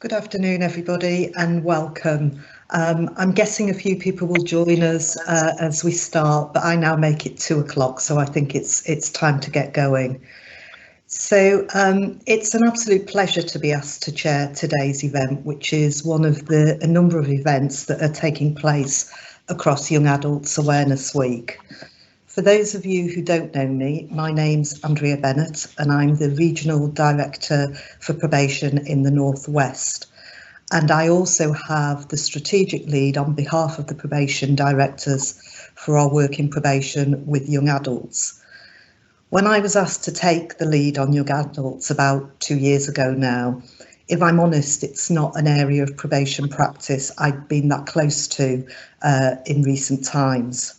Good afternoon, everybody, and welcome. I'm guessing a few people will join us as we start, but I now make it 2 o'clock, so I think it's time to get going. So it's an absolute pleasure to be asked to chair today's event, which is one of a number of events that are taking place across Young Adults Awareness Week. For those of you who don't know me, my name's Andrea Bennett and I'm the Regional Director for Probation in the North West. And I also have the strategic lead on behalf of the probation directors for our work in probation with young adults. When I was asked to take the lead on young adults about 2 years ago now, if I'm honest, it's not an area of probation practice I've been that close to in recent times.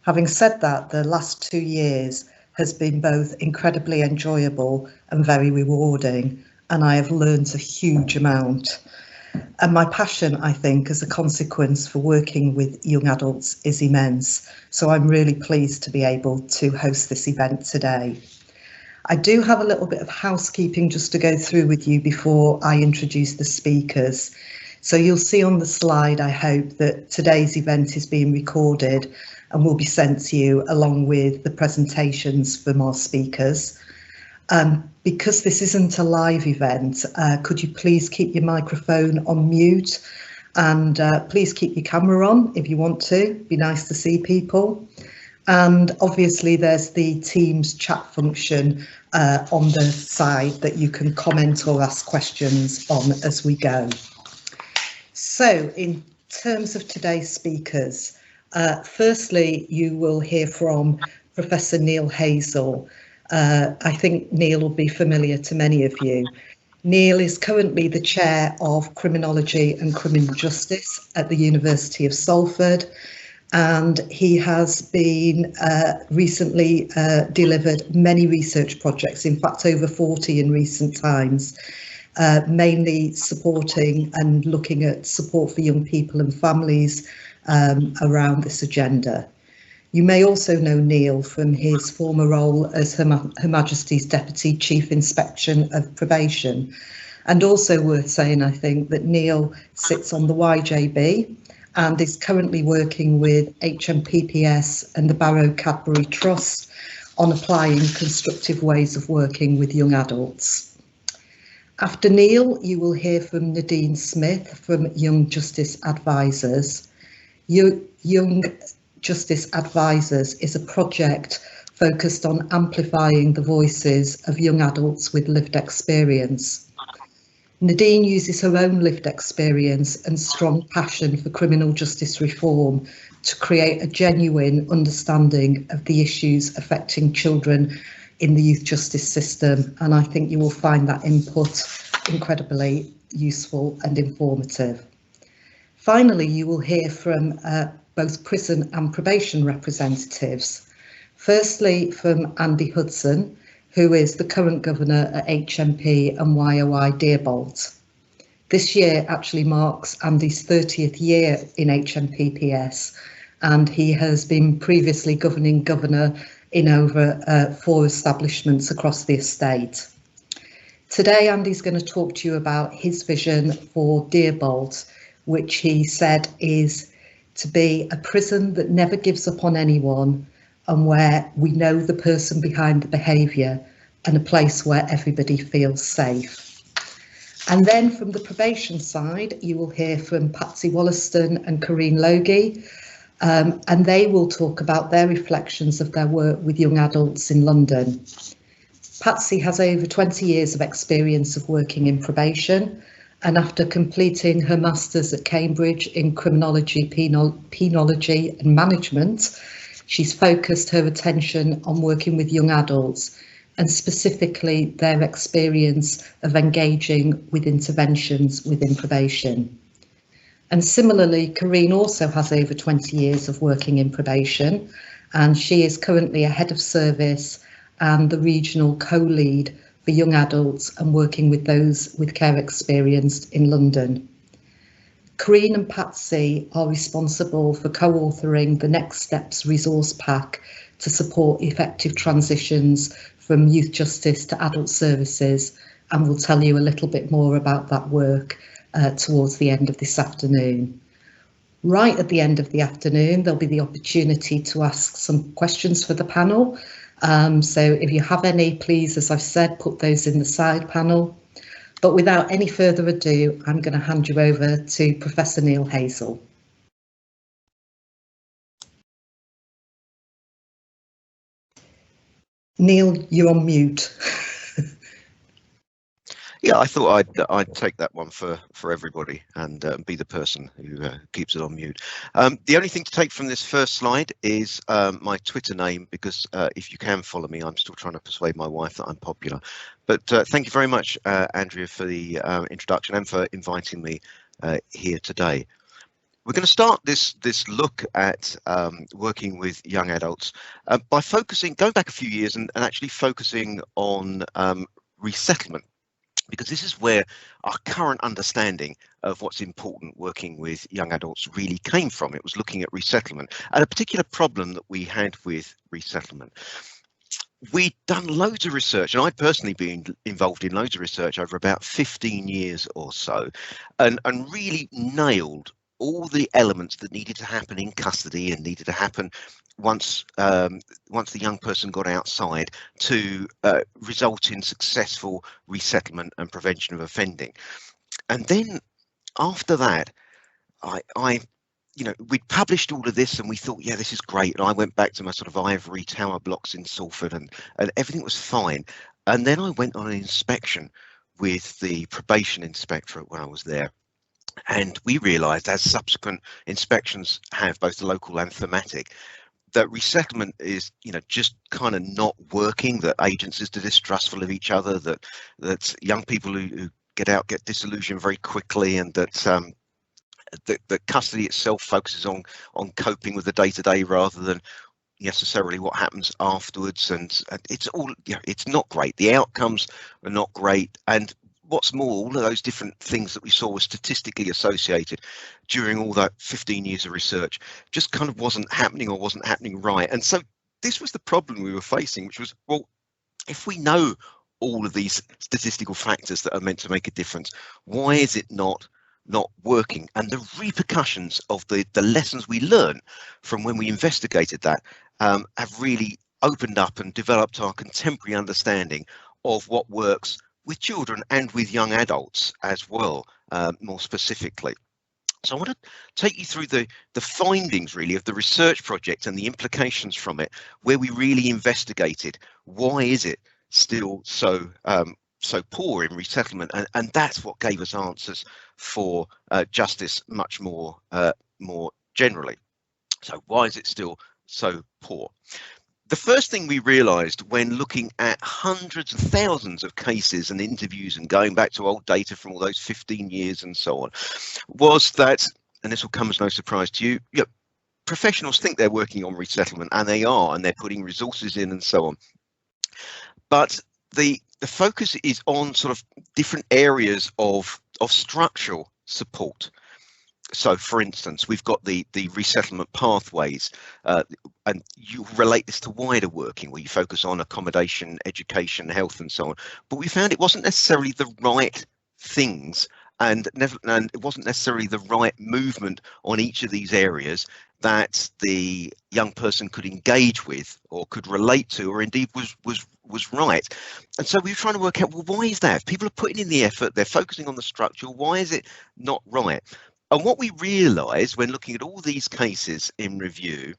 Having said that, the last 2 years has been both incredibly enjoyable and very rewarding, and I have learned a huge amount. And my passion, I think, as a consequence for working with young adults is immense. So I'm really pleased to be able to host this event today. I do have a little bit of housekeeping just to go through with you before I introduce the speakers. So you'll see on the slide, I hope, that today's event is being recorded and will be sent to you along with the presentations from our speakers. Because this isn't a live event, could you please keep your microphone on mute and please keep your camera on if you want to. Be nice to see people. And obviously there's the Teams chat function on the side that you can comment or ask questions on as we go. So in terms of today's speakers, firstly, you will hear from Professor Neil Hazel. I think Neil will be familiar to many of you. Neil is currently the Chair of Criminology and Criminal Justice at the University of Salford, and he has been recently delivered many research projects, in fact over 40 in recent times, mainly supporting and looking at support for young people and families around this agenda. You may also know Neil from his former role as Her Majesty's Deputy Chief Inspection of Probation. And also worth saying, I think, that Neil sits on the YJB and is currently working with HMPPS and the Barrow Cadbury Trust on applying constructive ways of working with young adults. After Neil, you will hear from Nadine Smith from Young Justice Advisors. Young Justice Advisors is a project focused on amplifying the voices of young adults with lived experience. Nadine uses her own lived experience and strong passion for criminal justice reform to create a genuine understanding of the issues affecting children in the youth justice system, and I think you will find that input incredibly useful and informative. Finally, you will hear from both prison and probation representatives. Firstly, from Andy Hudson, who is the current governor at HMP and YOI Deerbolt. This year actually marks Andy's 30th year in HMPPS, and he has been previously governing governor in over 4 establishments across the estate. Today, Andy's going to talk to you about his vision for Deerbolt, which he said is to be a prison that never gives up on anyone and where we know the person behind the behaviour, and a place where everybody feels safe. And then from the probation side, you will hear from Patsy Wollaston and Corinne Logie, and they will talk about their reflections of their work with young adults in London. Patsy has over 20 years of experience of working in probation, and after completing her Masters at Cambridge in Criminology, Penology and Management, she's focused her attention on working with young adults and specifically their experience of engaging with interventions within probation. And similarly, Corinne also has over 20 years of working in probation, and she is currently a head of service and the regional co-lead for young adults and working with those with care experience in London. Corinne and Patsy are responsible for co-authoring the Next Steps resource pack to support effective transitions from youth justice to adult services, and we'll tell you a little bit more about that work towards the end of this afternoon. Right at the end of the afternoon, there'll be the opportunity to ask some questions for the panel. So if you have any, please, as I've said, put those in the side panel. But without any further ado, I'm going to hand you over to Professor Neil Hazell. Neil, you're on mute. Yeah, I thought I'd take that one for everybody and be the person who keeps it on mute. The only thing to take from this first slide is my Twitter name, because if you can follow me, I'm still trying to persuade my wife that I'm popular. But thank you very much, Andrea, for the introduction and for inviting me here today. We're going to start this look at working with young adults by going back a few years and actually focusing on resettlement, because this is where our current understanding of what's important working with young adults really came from. It was looking at resettlement and a particular problem that we had with resettlement. We'd done loads of research, and I'd personally been involved in loads of research over about 15 years or so, and really nailed all the elements that needed to happen in custody and needed to happen once the young person got outside to result in successful resettlement and prevention of offending. And then after that, we'd published all of this and we thought, yeah, this is great. And I went back to my sort of ivory tower blocks in Salford and everything was fine. And then I went on an inspection with the probation inspectorate when I was there. And we realised, as subsequent inspections have, both the local and thematic, that resettlement is, just kind of not working, that agencies are distrustful of each other, that young people who get out get disillusioned very quickly, and that that custody itself focuses on coping with the day-to-day rather than necessarily what happens afterwards. And it's all, it's not great. The outcomes are not great. And what's more, all of those different things that we saw were statistically associated during all that 15 years of research just kind of wasn't happening right. And so this was the problem we were facing, which was, well, if we know all of these statistical factors that are meant to make a difference, why is it not working? And the repercussions of the lessons we learned from when we investigated that have really opened up and developed our contemporary understanding of what works with children and with young adults as well, more specifically. So I want to take you through the findings really of the research project and the implications from it, where we really investigated why is it still so poor in resettlement, and that's what gave us answers for justice much more generally. So why is it still so poor? The first thing we realised when looking at hundreds of thousands of cases and interviews and going back to old data from all those 15 years and so on, was that, and this will come as no surprise to you, professionals think they're working on resettlement, and they are, and they're putting resources in and so on. But the focus is on sort of different areas of structural support. So, for instance, we've got the resettlement pathways, and you relate this to wider working, where you focus on accommodation, education, health, and so on. But we found it wasn't necessarily the right things, and it wasn't necessarily the right movement on each of these areas that the young person could engage with or could relate to, or indeed was right. And so we were trying to work out, well, why is that? If people are putting in the effort, they're focusing on the structure, why is it not right? And what we realised when looking at all these cases in review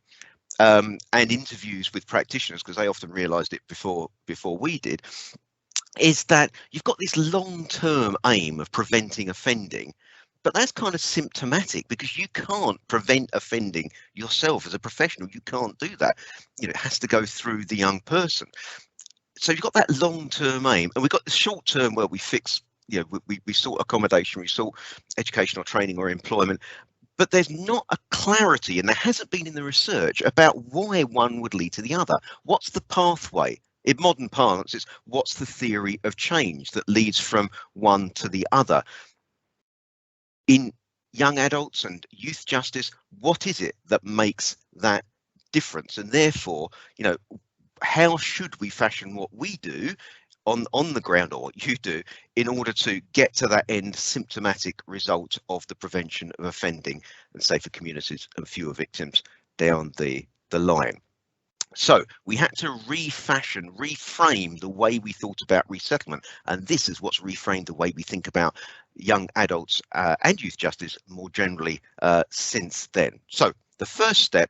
and interviews with practitioners, because they often realised it before we did, is that you've got this long-term aim of preventing offending, but that's kind of symptomatic, because you can't prevent offending yourself as a professional. You can't do that. It has to go through the young person. So you've got that long-term aim, and we've got the short-term where we fix, we sort accommodation, we sort educational training or employment, but there's not a clarity, and there hasn't been in the research, about why one would lead to the other. What's the pathway? In modern parlance, it's what's the theory of change that leads from one to the other? In young adults and youth justice, what is it that makes that difference? And therefore, how should we fashion what we do on the ground, or what you do, in order to get to that end symptomatic result of the prevention of offending and safer communities and fewer victims down the line. So we had to reframe the way we thought about resettlement, and this is what's reframed the way we think about young adults and youth justice more generally since then. So the first step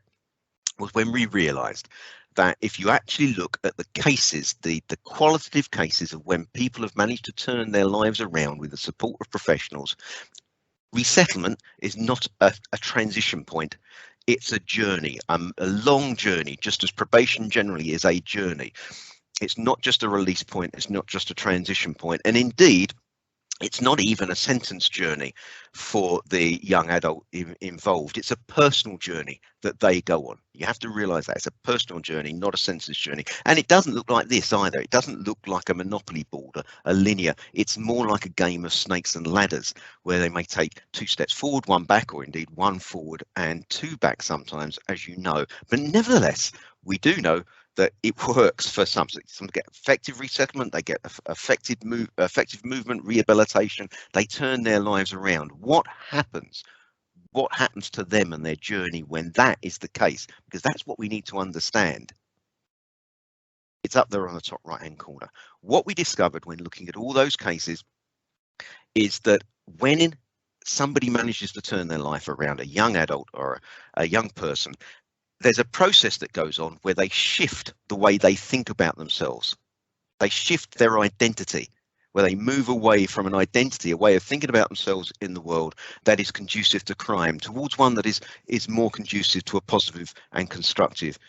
was when we realised that if you actually look at the cases, the qualitative cases of when people have managed to turn their lives around with the support of professionals, resettlement is not a transition point. It's a journey, a long journey, just as probation generally is a journey. It's not just a release point, it's not just a transition point, and indeed, it's not even a sentence journey for the young adult involved. It's a personal journey that they go on. You have to realise that it's a personal journey, not a sentence journey. And it doesn't look like this either. It doesn't look like a Monopoly board, a linear. It's more like a game of snakes and ladders, where they may take 2 steps forward, 1 back, or indeed 1 forward and 2 back sometimes, as you know. But nevertheless, we do know that it works for some. Some get effective resettlement, they get effective movement, rehabilitation, they turn their lives around. What happens to them and their journey when that is the case? Because that's what we need to understand. It's up there on the top right hand corner. What we discovered when looking at all those cases is that when somebody manages to turn their life around, a young adult or a young person, there's a process that goes on where they shift the way they think about themselves. They shift their identity, where they move away from an identity, a way of thinking about themselves in the world that is conducive to crime, towards one that is more conducive to a positive and constructive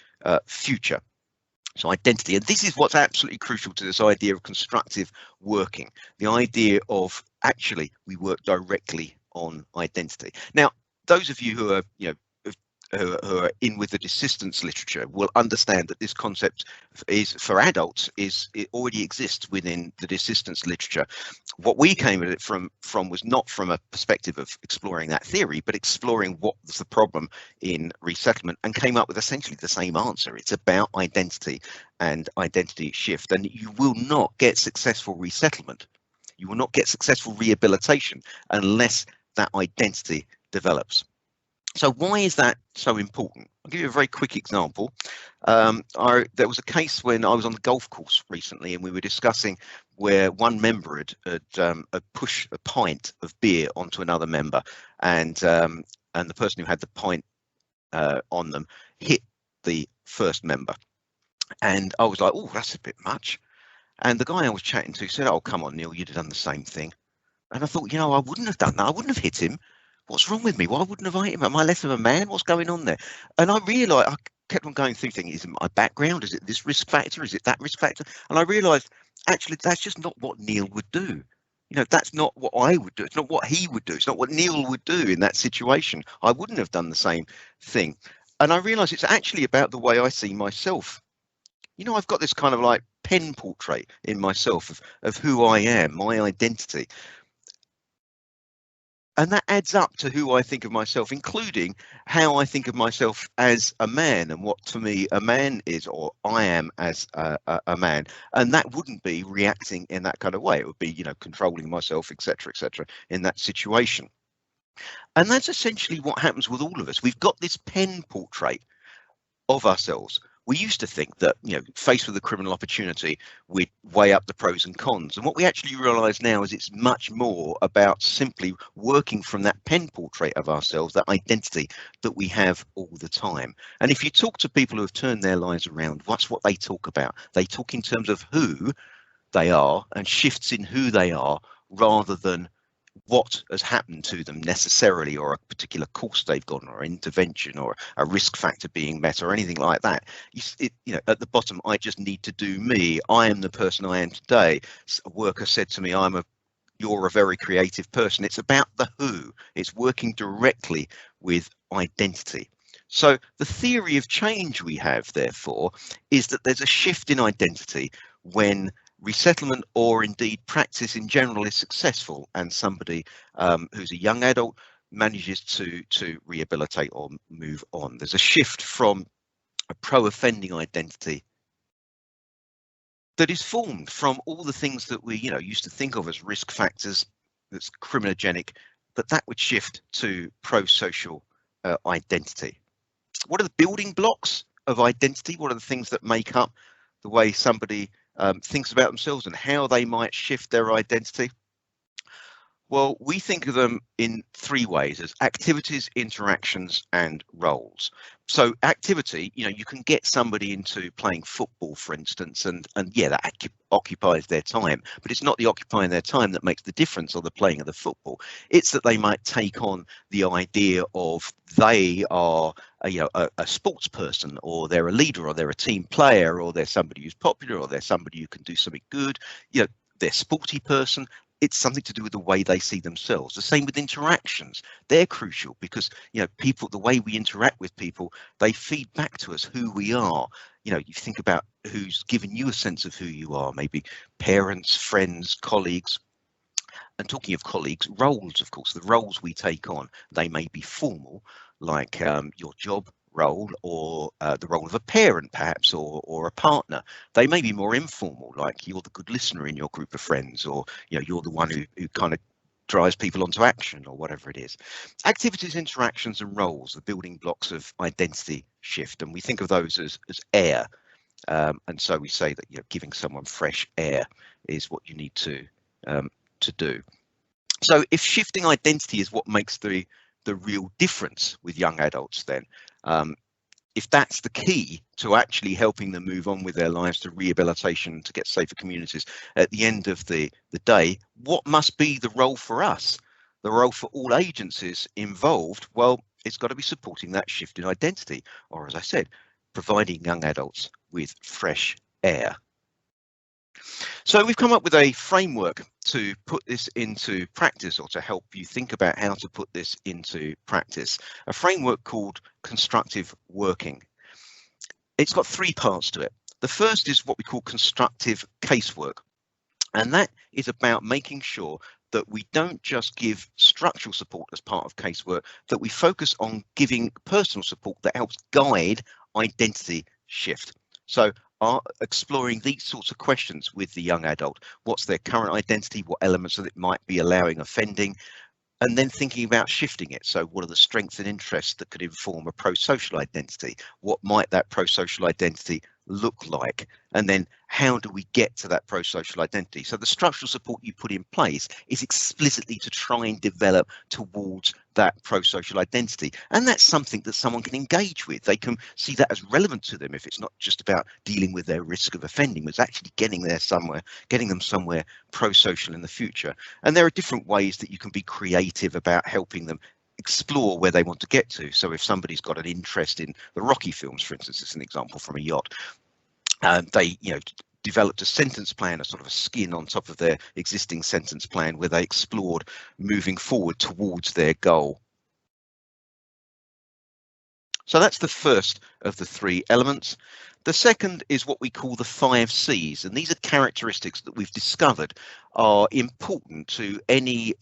future. So identity, and this is what's absolutely crucial to this idea of constructive working, the idea of actually we work directly on identity. Now, those of you who are, who are in with the desistance literature will understand that this concept is for adults, it already exists within the desistance literature. What we came at it from was not from a perspective of exploring that theory, but exploring what was the problem in resettlement, and came up with essentially the same answer. It's about identity and identity shift, and you will not get successful resettlement, you will not get successful rehabilitation unless that identity develops. So why is that so important? I'll give you a very quick example. There was a case when I was on the golf course recently, and we were discussing where one member had pushed a pint of beer onto another member, and the person who had the pint on them hit the first member. And I was like, oh, that's a bit much. And the guy I was chatting to said, oh, come on, Neil, you'd have done the same thing. And I thought, I wouldn't have done that. I wouldn't have hit him. What's wrong with me? Why wouldn't have I hit him? Am I less of a man? What's going on there? And I realised, I kept on going through thinking, is it my background? Is it this risk factor? Is it that risk factor? And I realised, actually, that's just not what Neil would do. That's not what I would do. It's not what he would do. It's not what Neil would do in that situation. I wouldn't have done the same thing. And I realised it's actually about the way I see myself. I've got this kind of like pen portrait in myself of who I am, my identity. And that adds up to who I think of myself, including how I think of myself as a man, and what to me a man is, or I am as a man. And that wouldn't be reacting in that kind of way. It would be, controlling myself, etc., in that situation. And that's essentially what happens with all of us. We've got this pen portrait of ourselves. We used to think that, faced with a criminal opportunity, we'd weigh up the pros and cons. And what we actually realise now is it's much more about simply working from that pen portrait of ourselves, that identity that we have all the time. And if you talk to people who have turned their lives around, what's what they talk about? They talk in terms of who they are and shifts in who they are, rather than what has happened to them necessarily, or a particular course they've gone, or intervention, or a risk factor being met, or anything like that. At the bottom, I just need to do me. I am the person I am today. A worker said to me, you're a very creative person. It's about the who. It's working directly with identity. So the theory of change we have, therefore, is that there's a shift in identity when resettlement, or indeed practice in general, is successful, and somebody who's a young adult manages to rehabilitate or move on. There's a shift from a pro-offending identity that is formed from all the things that we, used to think of as risk factors, that's criminogenic, but that would shift to pro-social identity. What are the building blocks of identity? What are the things that make up the way somebody thinks about themselves and how they might shift their identity? Well, we think of them in three ways: as activities, interactions, and roles. So activity, you can get somebody into playing football, for instance, and yeah, that occupies their time, but it's not the occupying their time that makes the difference or the playing of the football. It's that they might take on the idea of they are a sports person, or they're a leader, or they're a team player, or they're somebody who's popular, or they're somebody who can do something good. They're a sporty person. It's something to do with the way they see themselves. The same with interactions. They're crucial because, people, the way we interact with people, they feed back to us who we are. You think about who's given you a sense of who you are, maybe parents, friends, colleagues. And talking of colleagues, roles, of course, the roles we take on, they may be formal, like your job role, or the role of a parent perhaps, or a partner. They may be more informal, like you're the good listener in your group of friends, or you're the one who kind of drives people onto action, or whatever it is. Activities, interactions, and roles, the building blocks of identity shift, and we think of those as air. And so we say that giving someone fresh air is what you need to do. So if shifting identity is what makes the real difference with young adults, then if that's the key to actually helping them move on with their lives, to rehabilitation, to get safer communities, at the end of the day, what must be the role for us? The role for all agencies involved? Well, it's got to be supporting that shift in identity, or as I said, providing young adults with fresh air. So we've come up with a framework to put this into practice, or to help you think about how to put this into practice. A framework called constructive working. It's got three parts to it. The first is what we call constructive casework. And that is about making sure that we don't just give structural support as part of casework, that we focus on giving personal support that helps guide identity shift. So exploring these sorts of questions with the young adult. What's their current identity? What elements of it might be allowing offending? And then thinking about shifting it. So what are the strengths and interests that could inform a pro-social identity? What might that pro-social identity look like? And then how do we get to that pro-social identity? So the structural support you put in place is explicitly to try and develop towards that pro-social identity. And that's something that someone can engage with. They can see that as relevant to them if it's not just about dealing with their risk of offending, but it's actually getting them somewhere pro-social in the future. And there are different ways that you can be creative about helping them explore where they want to get to. So if somebody's got an interest in the Rocky films, for instance, it's an example from a yacht, they developed a sentence plan, a sort of a skin on top of their existing sentence plan, where they explored moving forward towards their goal. So that's the first of the three elements. The second is what we call the 5 C's, and these are characteristics that we've discovered are important to any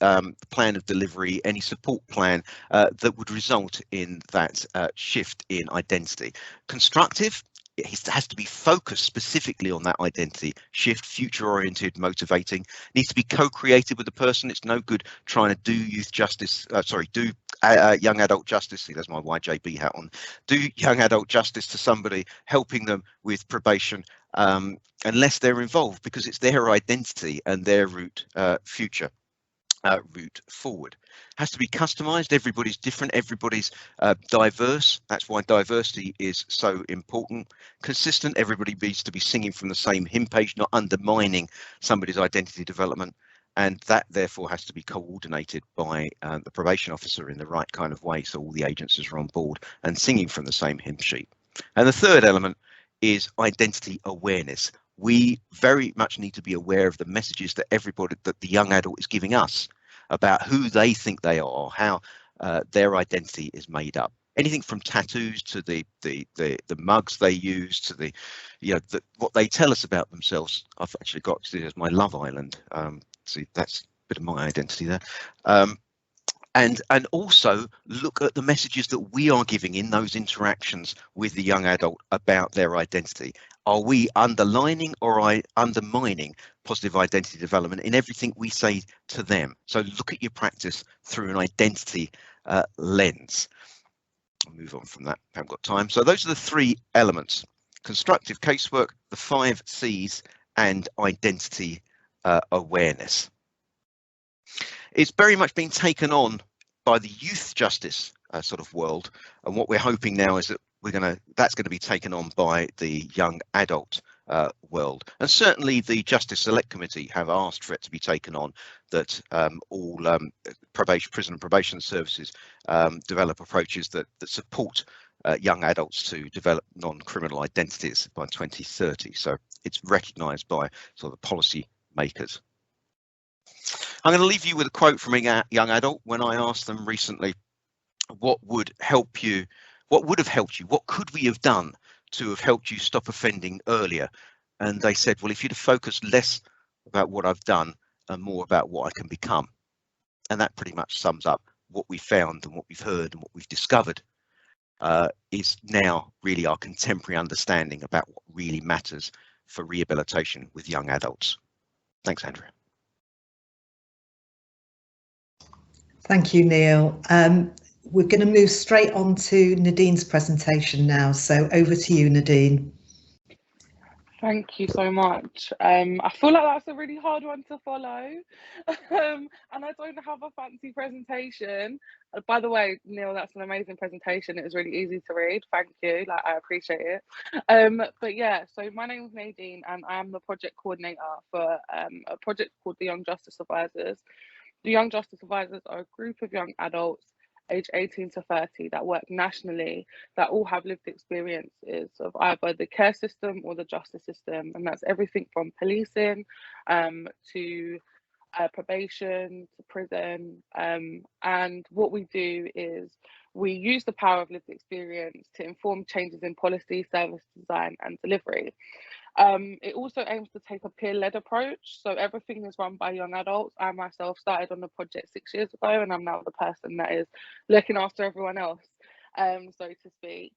plan of delivery, any support plan that would result in that shift in identity. Constructive. It has to be focused specifically on that identity shift, future-oriented, motivating. Needs to be co-created with the person. It's no good trying to do youth justice. Do young adult justice. See, there's my YJB hat on. Do young adult justice to somebody, helping them with probation, unless they're involved, because it's their identity and their route forward. Has to be customized. Everybody's different, everybody's diverse. That's why diversity is so important. Consistent. Everybody needs to be singing from the same hymn page, not undermining somebody's identity development, and that therefore has to be coordinated by the probation officer in the right kind of way, so all the agencies are on board and singing from the same hymn sheet. And the third element is identity awareness. We very much need to be aware of the messages that the young adult is giving us about who they think they are, how their identity is made up. Anything from tattoos to the mugs they use, to what they tell us about themselves. I've actually got this as my Love Island. See, that's a bit of my identity there. and also look at the messages that we are giving in those interactions with the young adult about their identity. Are we underlining or undermining positive identity development in everything we say to them? So look at your practice through an identity lens. I'll move on from that, I haven't got time. So those are the three elements: constructive casework, the 5 C's, and identity awareness. It's very much being taken on by the youth justice sort of world, and what we're hoping now is that that's going to be taken on by the young adult world. And certainly the Justice Select Committee have asked for it to be taken on, that all prison and probation services develop approaches that support young adults to develop non-criminal identities by 2030. So it's recognised by sort of the policy makers. I'm going to leave you with a quote from a young adult. When I asked them recently, what would help you, what would have helped you, what could we have done to have helped you stop offending earlier? And they said, well, if you'd have focused less about what I've done and more about what I can become. And that pretty much sums up what we found and what we've heard and what we've discovered is now really our contemporary understanding about what really matters for rehabilitation with young adults. Thanks, Andrea. Thank you, Neil. We're going to move straight on to Nadine's presentation now. So over to you, Nadine. Thank you so much. I feel like that's a really hard one to follow, and I don't have a fancy presentation. By the way, Neil, that's an amazing presentation. It was really easy to read. Thank you. Like, I appreciate it. But yeah, so my name is Nadine, and I am the project coordinator for a project called the Young Justice Advisors. The Young Justice Advisors are a group of young adults aged 18 to 30 that work nationally, that all have lived experiences of either the care system or the justice system. And that's everything from policing to probation to prison. And what we do is we use the power of lived experience to inform changes in policy, service design and delivery. It also aims to take a peer-led approach. So everything is run by young adults. I myself started on the project 6 years ago, and I'm now the person that is looking after everyone else, so to speak.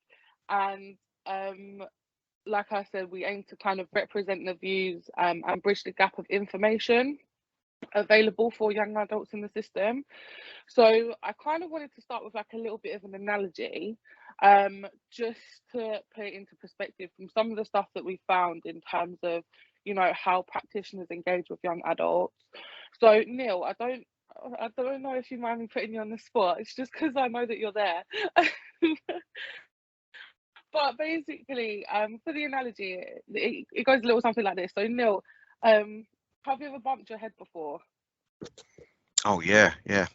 And like I said, we aim to kind of represent the views and bridge the gap of information available for young adults in the system. So I kind of wanted to start with like a little bit of an analogy, just to put it into perspective from some of the stuff that we found in terms of, you know, how practitioners engage with young adults. So Neil, I don't know if you mind me putting you on the spot. It's just because I know that you're there. But basically, for the analogy, it goes a little something like this. So Neil, have you ever bumped your head before? Oh yeah. Yeah?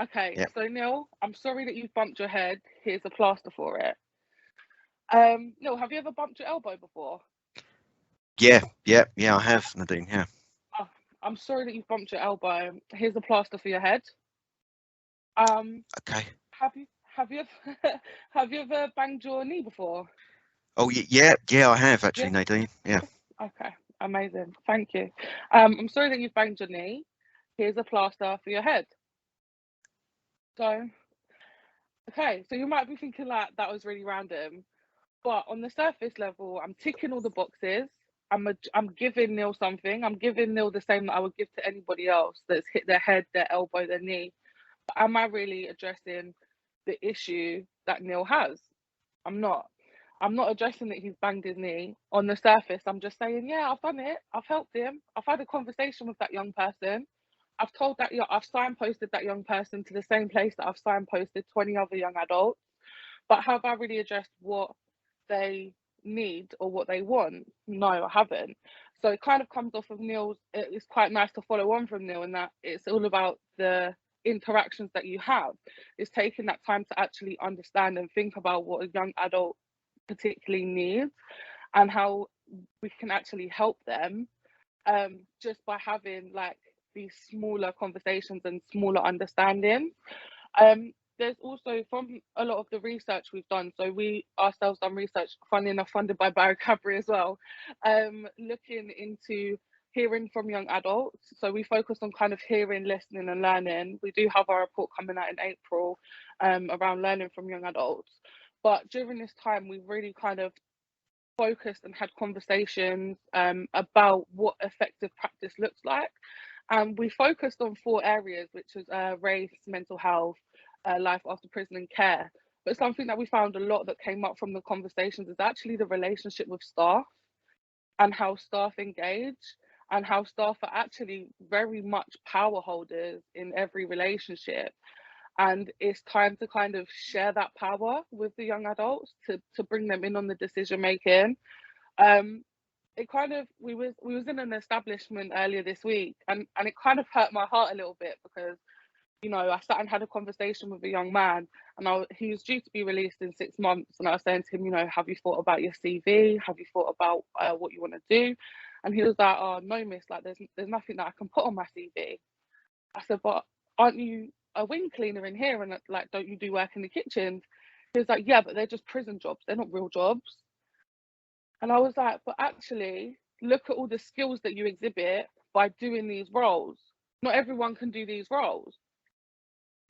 Okay, yeah. So Neil, I'm sorry that you've bumped your head. Here's a plaster for it. Neil, have you ever bumped your elbow before? Yeah, I have, Nadine, yeah. Oh, I'm sorry that you've bumped your elbow. Here's a plaster for your head. Okay. Have you ever banged your knee before? Oh yeah, I have actually, Yeah. Nadine. Yeah. Okay, amazing. Thank you. I'm sorry that you've banged your knee. Here's a plaster for your head. So, okay, so you might be thinking like that was really random, but on the surface level, I'm ticking all the boxes. I'm giving Neil something. I'm giving Neil the same that I would give to anybody else that's hit their head, their elbow, their knee. But am I really addressing the issue that Neil has? I'm not. I'm not addressing that he's banged his knee. On the surface, I'm just saying, yeah, I've done it. I've helped him. I've had a conversation with that young person. I've signposted that young person to the same place that I've signposted 20 other young adults. But have I really addressed what they need or what they want? No, I haven't. So it kind of comes off of Neil's. It's quite nice to follow on from Neil in that it's all about the interactions that you have. It's taking that time to actually understand and think about what a young adult particularly needs and how we can actually help them, just by having like these smaller conversations and smaller understanding. There's also, from a lot of the research we've done, so we ourselves done research, funny enough, funded by Barry Cadbury as well, looking into hearing from young adults. So we focus on kind of hearing, listening and learning. We do have our report coming out in April around learning from young adults. But during this time, we really kind of focused and had conversations about what effective practice looks like. And we focused on 4 areas, which was race, mental health, life after prison and care. But something that we found a lot that came up from the conversations is actually the relationship with staff and how staff engage and how staff are actually very much power holders in every relationship. And it's time to kind of share that power with the young adults to bring them in on the decision making. It kind of we was in an establishment earlier this week, and it kind of hurt my heart a little bit because, you know, I sat and had a conversation with a young man, and he was due to be released in 6 months, and I was saying to him, you know, have you thought about your CV? Have you thought about what you want to do? And he was like, oh no, miss, like there's nothing that I can put on my CV. I said, but aren't you a wing cleaner in here, and like don't you do work in the kitchen? He was like, yeah, but they're just prison jobs, they're not real jobs. And I was like, but actually look at all the skills that you exhibit by doing these roles. Not everyone can do these roles.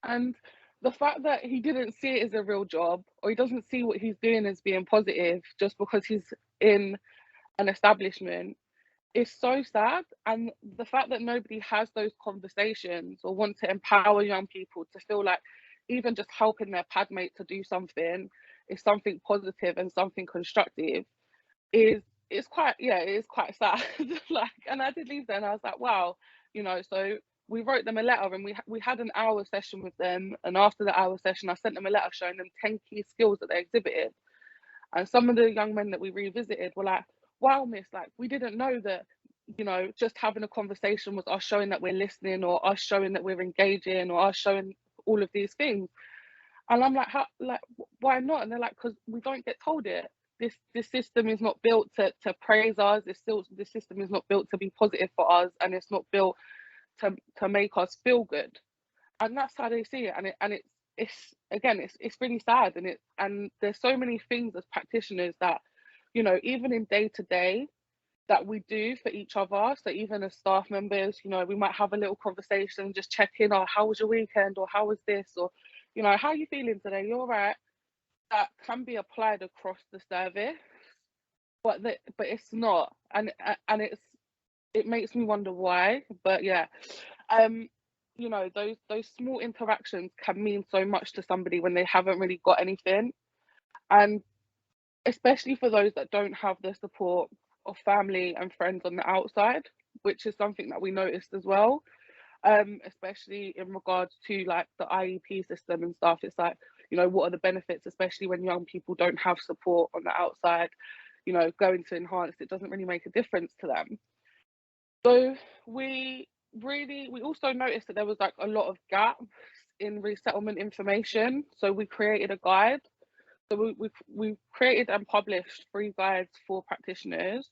And the fact that he didn't see it as a real job, or he doesn't see what he's doing as being positive just because he's in an establishment, is so sad. And the fact that nobody has those conversations or want to empower young people to feel like even just helping their padmate to do something is something positive and something constructive is quite, yeah, it is quite sad. Like, and I did leave there and I was like, wow, you know. So we wrote them a letter, and we had an hour session with them, and after the hour session I sent them a letter showing them 10 key skills that they exhibited. And some of the young men that we revisited were like, wow, miss, like we didn't know that, you know, just having a conversation was us showing that we're listening, or us showing that we're engaging, or us showing all of these things. And I'm like, how, like, why not? And they're like, because we don't get told it. This system is not built to praise us. This system is not built to be positive for us, and it's not built to make us feel good. And that's how they see it. And it's really sad. And there's so many things as practitioners that, you know, even in day to day, that we do for each other. So even as staff members, you know, we might have a little conversation, just check in, or how was your weekend, or how was this, or, you know, how are you feeling today? You're right. That can be applied across the service, but it's not, and it makes me wonder why. But yeah, you know, those small interactions can mean so much to somebody when they haven't really got anything, and especially for those that don't have the support of family and friends on the outside, which is something that we noticed as well. Especially in regards to like the IEP system and stuff. It's like, you know, what are the benefits, especially when young people don't have support on the outside, you know, going to enhanced, it doesn't really make a difference to them. So we also noticed that there was like a lot of gaps in resettlement information. So we created a guide. So we created and published 3 guides for practitioners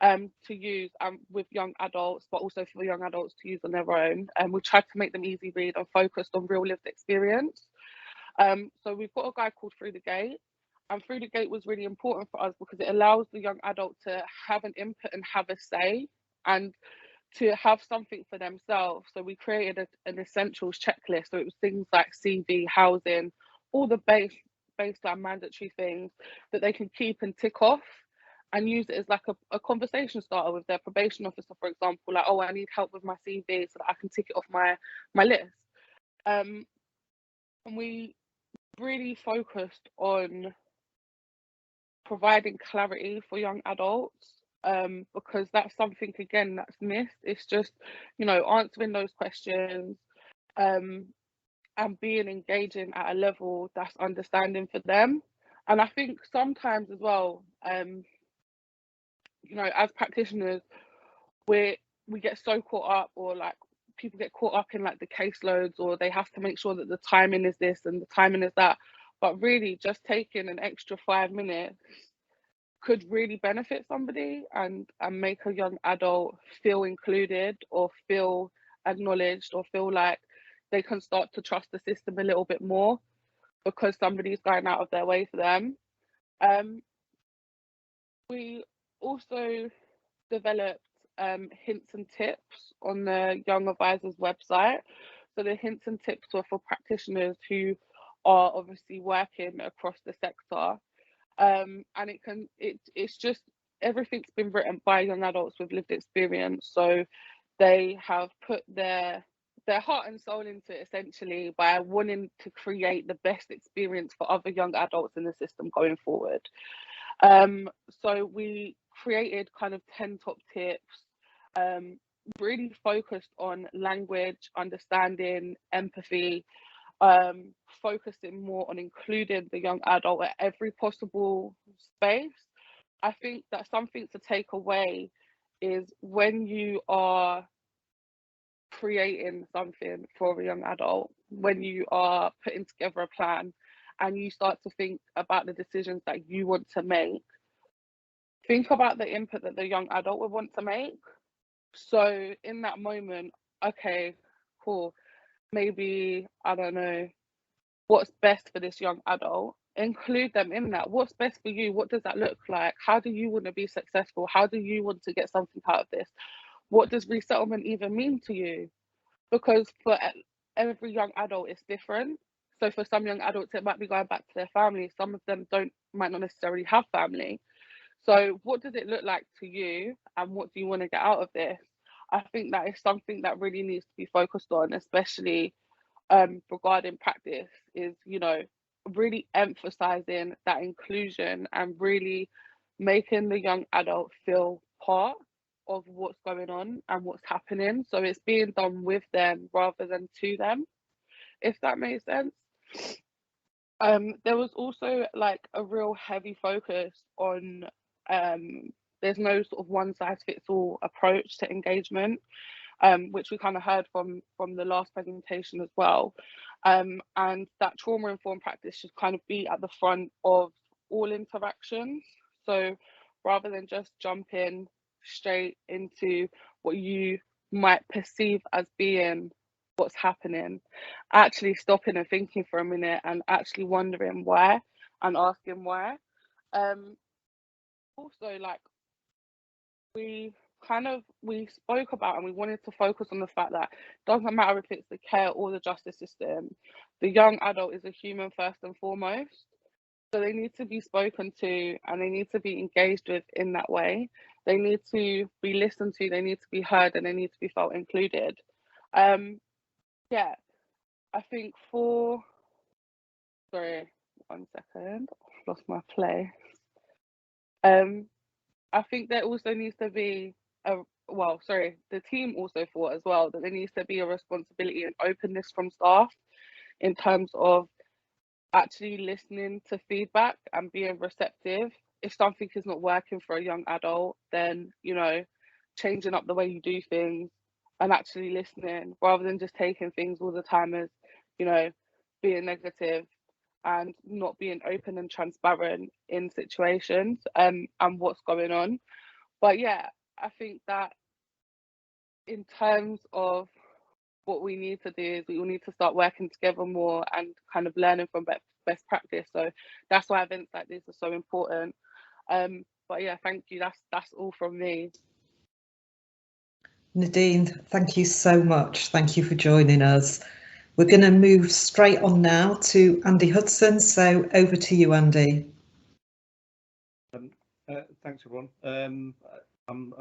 to use with young adults, but also for young adults to use on their own. And we tried to make them easy read and focused on real lived experience. So we've got a guide called Through the Gate, and Through the Gate was really important for us because it allows the young adult to have an input and have a say, and to have something for themselves. So we created an essentials checklist. So it was things like CV, housing, all the baseline mandatory things that they can keep and tick off, and use it as like a conversation starter with their probation officer, for example, like, oh, I need help with my CV so that I can tick it off my list. And we really focused on providing clarity for young adults, because that's something, again, that's missed. It's just, you know, answering those questions, and being engaging at a level that's understanding for them. And I think sometimes as well, you know, as practitioners, we get so caught up, or like people get caught up in like the caseloads, or they have to make sure that the timing is this and the timing is that. But really, just taking an extra 5 minutes could really benefit somebody, and make a young adult feel included, or feel acknowledged, or feel like they can start to trust the system a little bit more because somebody's going out of their way for them. We also developed hints and tips on the Young Advisors website. So the hints and tips were for practitioners who are obviously working across the sector. And it's just everything's been written by young adults with lived experience. So they have put their heart and soul into it, essentially, by wanting to create the best experience for other young adults in the system going forward. So we created kind of 10 top tips, really focused on language, understanding, empathy, focusing more on including the young adult at every possible space. I think that something to take away is when you are creating something for a young adult, when you are putting together a plan and you start to think about the decisions that you want to make, think about the input that the young adult would want to make. So in that moment, okay, cool, maybe, I don't know, what's best for this young adult, include them in that. What's best for you? What does that look like? How do you want to be successful? How do you want to get something out of this? What does resettlement even mean to you? Because for every young adult, it's different. So for some young adults, it might be going back to their family. Some of them might not necessarily have family. So what does it look like to you, and what do you want to get out of this? I think that is something that really needs to be focused on, especially regarding practice, is, you know, really emphasizing that inclusion and really making the young adult feel part of what's going on and what's happening. So it's being done with them rather than to them, if that makes sense. There was also like a real heavy focus on there's no sort of one size fits all approach to engagement, which we kind of heard from the last presentation as well. And that trauma informed practice should kind of be at the front of all interactions. So rather than just jumping straight into what you might perceive as being what's happening, actually stopping and thinking for a minute and actually wondering why and asking why. Also, like, we spoke about and we wanted to focus on the fact that it doesn't matter if it's the care or the justice system, the young adult is a human first and foremost. So they need to be spoken to and they need to be engaged with in that way. They need to be listened to, they need to be heard, and they need to be felt included. Yeah, I think sorry, 1 second, I've lost my place. I think there also needs to be the team also thought as well that there needs to be a responsibility and openness from staff in terms of actually listening to feedback and being receptive. If something is not working for a young adult, then, you know, changing up the way you do things and actually listening rather than just taking things all the time as, you know, being negative and not being open and transparent in situations and what's going on. But yeah, I think that in terms of what we need to do is we all need to start working together more and kind of learning from best practice. So that's why events like this are so important. But yeah, thank you. That's all from me. Nadine, thank you so much. Thank you for joining us. We're going to move straight on now to Andy Hudson. So over to you, Andy. Thanks, everyone. I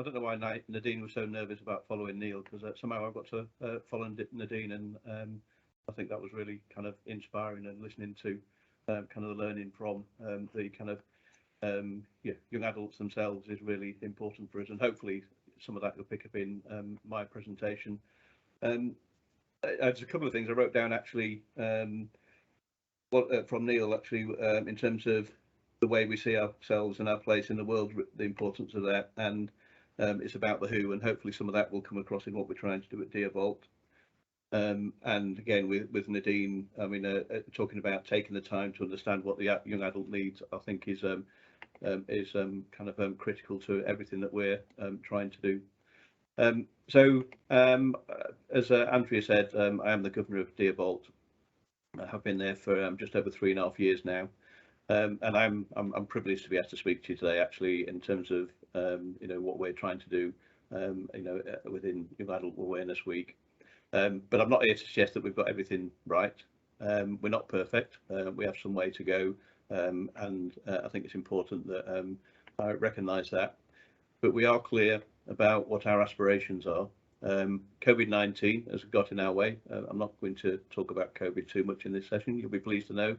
don't know why Nadine was so nervous about following Neil, because somehow I got to follow Nadine, and I think that was really kind of inspiring, and listening to kind of the learning from the kind of young adults themselves is really important for us, and hopefully some of that you'll pick up in my presentation. There's a couple of things I wrote down actually from Neil actually in terms of the way we see ourselves and our place in the world, the importance of that, and it's about the who, and hopefully some of that will come across in what we're trying to do at Dearvault. And again with Nadine, I mean, talking about taking the time to understand what the young adult needs, I think is kind of critical to everything that we're trying to do. As Andrea said, I am the governor of Dearvault. I have been there for just over 3.5 years now. And I'm privileged to be asked to speak to you today, actually, in terms of you know, what we're trying to do within Young Adult Awareness Week. But I'm not here to suggest that we've got everything right. We're not perfect. We have some way to go, and I think it's important that I recognise that. But we are clear about what our aspirations are. COVID-19 has got in our way. I'm not going to talk about COVID too much in this session, you'll be pleased to know.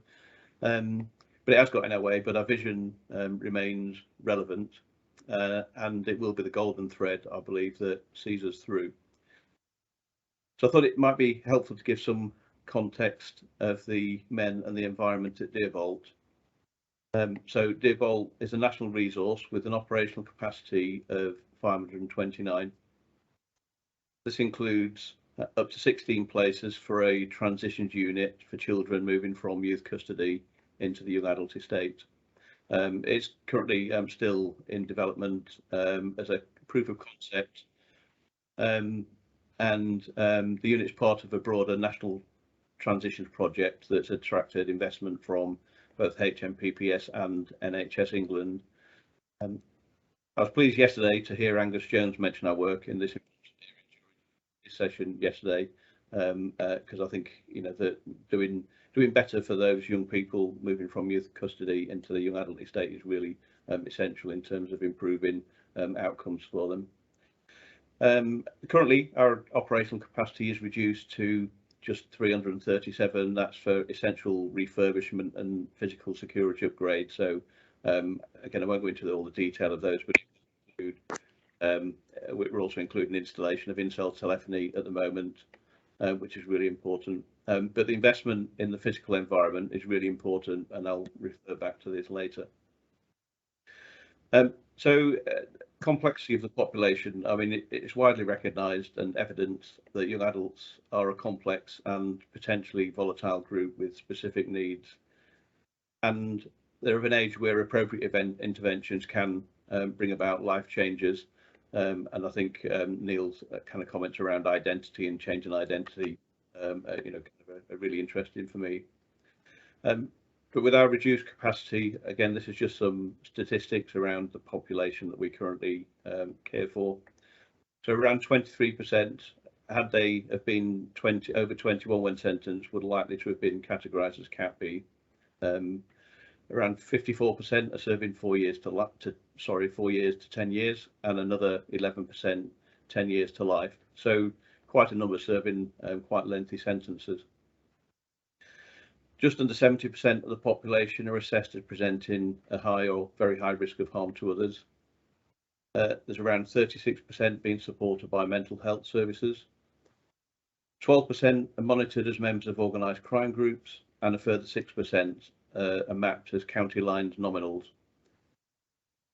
But it has got in our way, but our vision remains relevant, and it will be the golden thread, I believe, that sees us through. So I thought it might be helpful to give some context of the men and the environment at Deervolt. So Deervolt is a national resource with an operational capacity of 529. This includes up to 16 places for a transitions unit for children moving from youth custody into the young adult estate. It's currently still in development as a proof of concept, and the unit is part of a broader national transitions project that's attracted investment from both HMPPS and NHS England. I was pleased yesterday to hear Angus Jones mention our work in this session yesterday, because I think that doing better for those young people moving from youth custody into the young adult estate is really essential in terms of improving outcomes for them. Currently, our operational capacity is reduced to just 337. That's for essential refurbishment and physical security upgrades. So again, I won't go into all the detail of those, but we're also including installation of in-cell telephony at the moment, which is really important. But the investment in the physical environment is really important, and I'll refer back to this later. Complexity of the population. I mean, it's widely recognised and evident that young adults are a complex and potentially volatile group with specific needs, and they're of an age where appropriate interventions can bring about life changes. And I think Neil's kind of comments around identity and changing identity, kind of are really interesting for me. But with our reduced capacity, again, this is just some statistics around the population that we currently care for. So around 23%, had they have been over 21 when sentenced, would likely to have been categorised as Cat B. Around 54% are serving 4 years to 10 years, and another 11% 10 years to life. So quite a number serving quite lengthy sentences. Just under 70% of the population are assessed as presenting a high or very high risk of harm to others. There's around 36% being supported by mental health services. 12% are monitored as members of organised crime groups, and a further 6% are mapped as county lines nominals.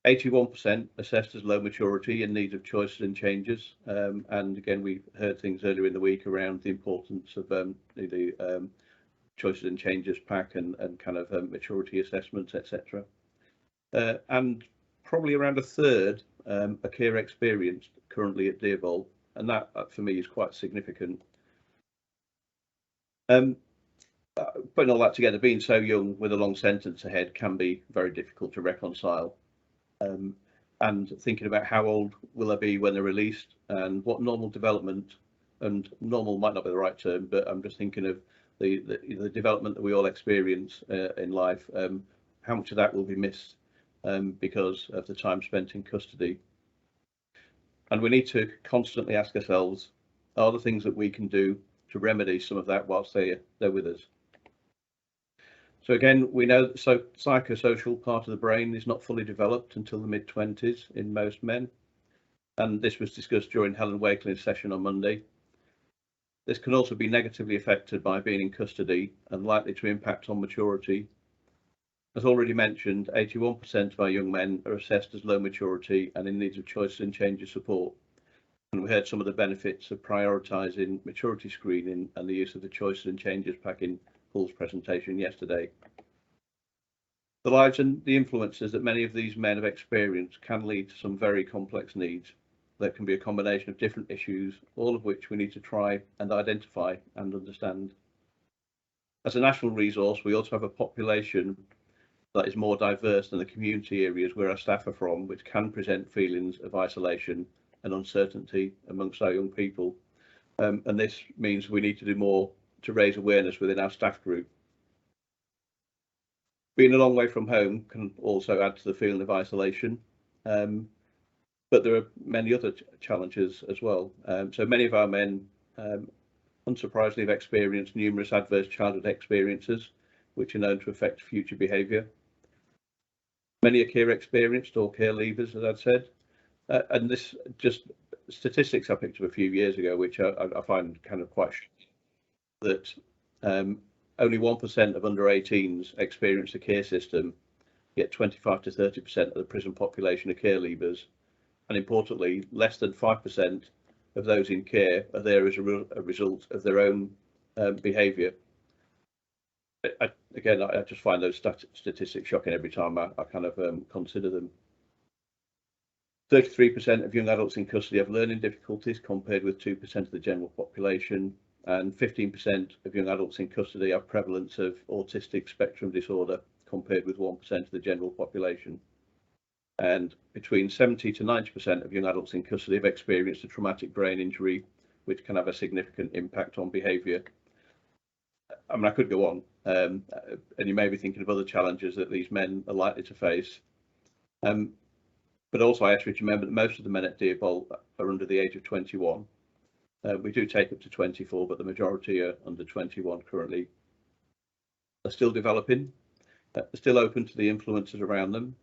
81% assessed as low maturity in need of choices and changes. And again, we heard things earlier in the week around the importance of the choices and changes pack and kind of maturity assessments, etc. And probably around a third are care experienced currently at Deervolt, and that for me is quite significant. Putting all that together, being so young with a long sentence ahead can be very difficult to reconcile. And thinking about how old will they be when they're released, and what normal development, and normal might not be the right term, but I'm just thinking of the development that we all experience in life, how much of that will be missed because of the time spent in custody. And we need to constantly ask ourselves, are there things that we can do to remedy some of that whilst they're with us? So again, we know that the psychosocial part of the brain is not fully developed until the mid-20s in most men, and this was discussed during Helen Wakeling's session on Monday. This can also be negatively affected by being in custody and likely to impact on maturity. As already mentioned, 81% of our young men are assessed as low maturity and in need of choice and change of support. And we heard some of the benefits of prioritising maturity screening and the use of the choices and changes pack in Paul's presentation yesterday. The lives and the influences that many of these men have experienced can lead to some very complex needs. That can be a combination of different issues, all of which we need to try and identify and understand. As a national resource, we also have a population that is more diverse than the community areas where our staff are from, which can present feelings of isolation and uncertainty amongst our young people. And this means we need to do more to raise awareness within our staff group. Being a long way from home can also add to the feeling of isolation, but there are many other challenges as well. So many of our men, unsurprisingly, have experienced numerous adverse childhood experiences, which are known to affect future behaviour. Many are care experienced or care leavers, as I'd said, and this just statistics I picked up a few years ago, which I find kind of quite that only 1% of under 18s experience a care system, yet 25 to 30% of the prison population are care leavers, and importantly, less than 5% of those in care are there as a result of their own behaviour. I just find those statistics shocking every time I kind of consider them. 33% of young adults in custody have learning difficulties, compared with 2% of the general population, and 15% of young adults in custody have prevalence of autistic spectrum disorder, compared with 1% of the general population. And between 70 to 90% of young adults in custody have experienced a traumatic brain injury, which can have a significant impact on behaviour. I mean, I could go on, and you may be thinking of other challenges that these men are likely to face. But also I ask you to remember that most of the men at Deerbolt are under the age of 21. We do take up to 24, but the majority are under 21 currently. They're still developing, they're still open to the influences around them.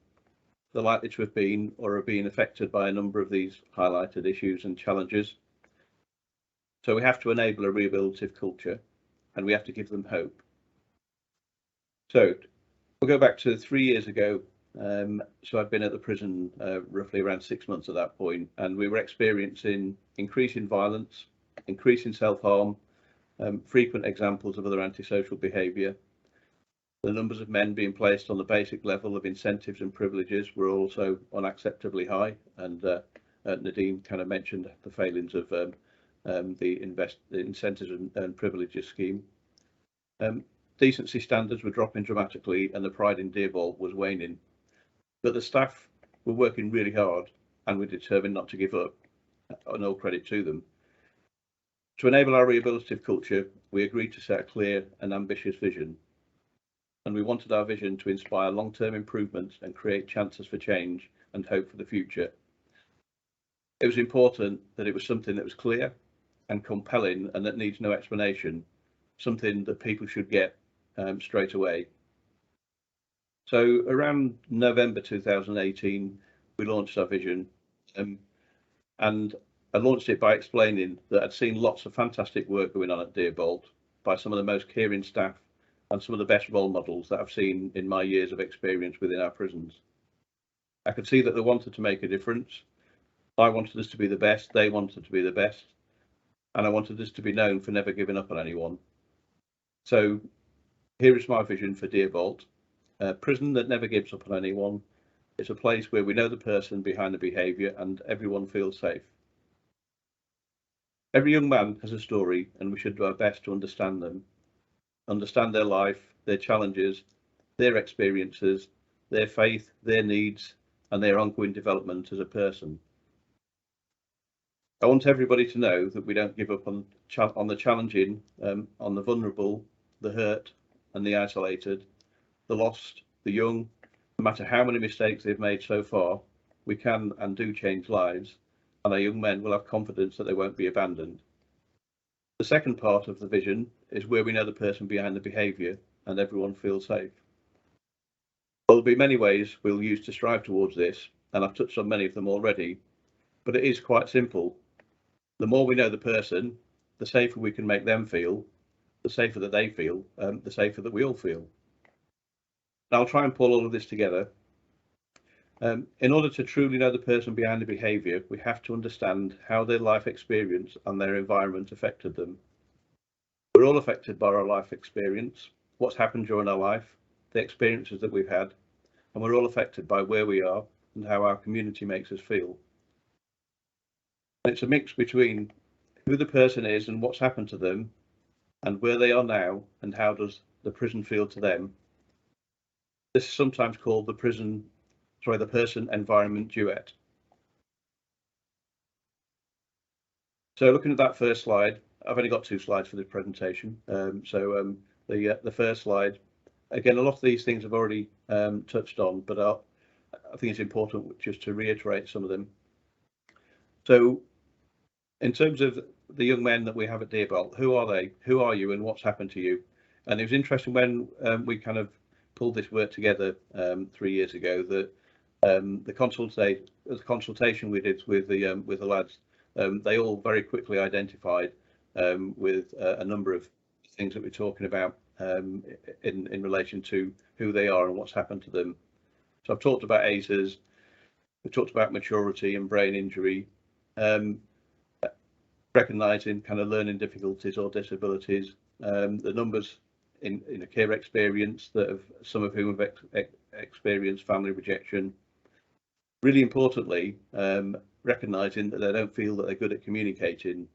They're likely to have been or are being affected by a number of these highlighted issues and challenges. So we have to enable a rehabilitative culture, and we have to give them hope. So we'll go back to 3 years ago. So I've been at the prison roughly around 6 months at that point, and we were experiencing increasing violence, increasing self-harm, frequent examples of other antisocial behaviour. The numbers of men being placed on the basic level of incentives and privileges were also unacceptably high, and Nadine kind of mentioned the failings of the incentives and privileges scheme. Decency standards were dropping dramatically, and the pride in Deerbolt was waning. But the staff were working really hard and were determined not to give up, and all credit to them. To enable our rehabilitative culture, we agreed to set a clear and ambitious vision. And we wanted our vision to inspire long-term improvements and create chances for change and hope for the future. It was important that it was something that was clear and compelling and that needs no explanation, something that people should get straight away. So around November 2018, we launched our vision, and I launched it by explaining that I'd seen lots of fantastic work going on at Deerbolt by some of the most caring staff and some of the best role models that I've seen in my years of experience within our prisons. I could see that they wanted to make a difference. I wanted us to be the best, they wanted to be the best, and I wanted us to be known for never giving up on anyone. So here is my vision for Deerbolt: a prison that never gives up on anyone. It's a place where we know the person behind the behaviour and everyone feels safe. Every young man has a story, and we should do our best to understand them, understand their life, their challenges, their experiences, their faith, their needs, and their ongoing development as a person. I want everybody to know that we don't give up on the challenging, on the vulnerable, the hurt and the isolated, the lost, the young. No matter how many mistakes they've made so far, we can and do change lives, and our young men will have confidence that they won't be abandoned. The second part of the vision is where we know the person behind the behaviour and everyone feels safe. Well, there'll be many ways we'll use to strive towards this, and I've touched on many of them already, but it is quite simple. The more we know the person, the safer we can make them feel, the safer that they feel, the safer that we all feel. Now, I'll try and pull all of this together. In order to truly know the person behind the behaviour, we have to understand how their life experience and their environment affected them. We're all affected by our life experience, what's happened during our life, the experiences that we've had, and we're all affected by where we are and how our community makes us feel. And it's a mix between who the person is and what's happened to them, and where they are now and how does the prison feel to them. This is sometimes called the person-environment duet. So looking at that first slide, I've only got 2 slides for this presentation. The first slide, again, a lot of these things I've already touched on, but I think it's important just to reiterate some of them. So in terms of the young men that we have at Deerbolt, who are they? Who are you and what's happened to you? And it was interesting when we kind of pulled this work together 3 years ago, that the consultation we did with the lads, they all very quickly identified with a number of things that we're talking about in relation to who they are and what's happened to them. So I've talked about ACEs, we've talked about maturity and brain injury, recognising kind of learning difficulties or disabilities, the numbers in a care experience that have, some of whom have experienced family rejection. Really importantly, recognising that they don't feel that they're good at communicating.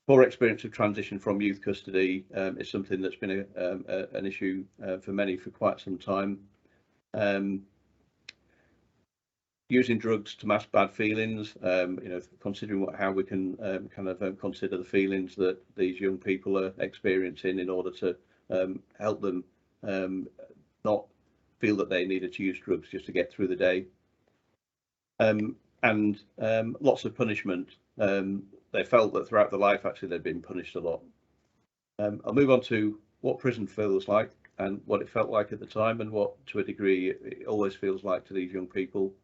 Poor experience of transition from youth custody is something that's been an issue for many for quite some time. Using drugs to mask bad feelings, considering how we can consider the feelings that these young people are experiencing in order to help them not feel that they needed to use drugs just to get through the day. And lots of punishment. They felt that throughout their life, actually, they'd been punished a lot. I'll move on to what prison feels like and what it felt like at the time, and what, to a degree, it always feels like to these young people.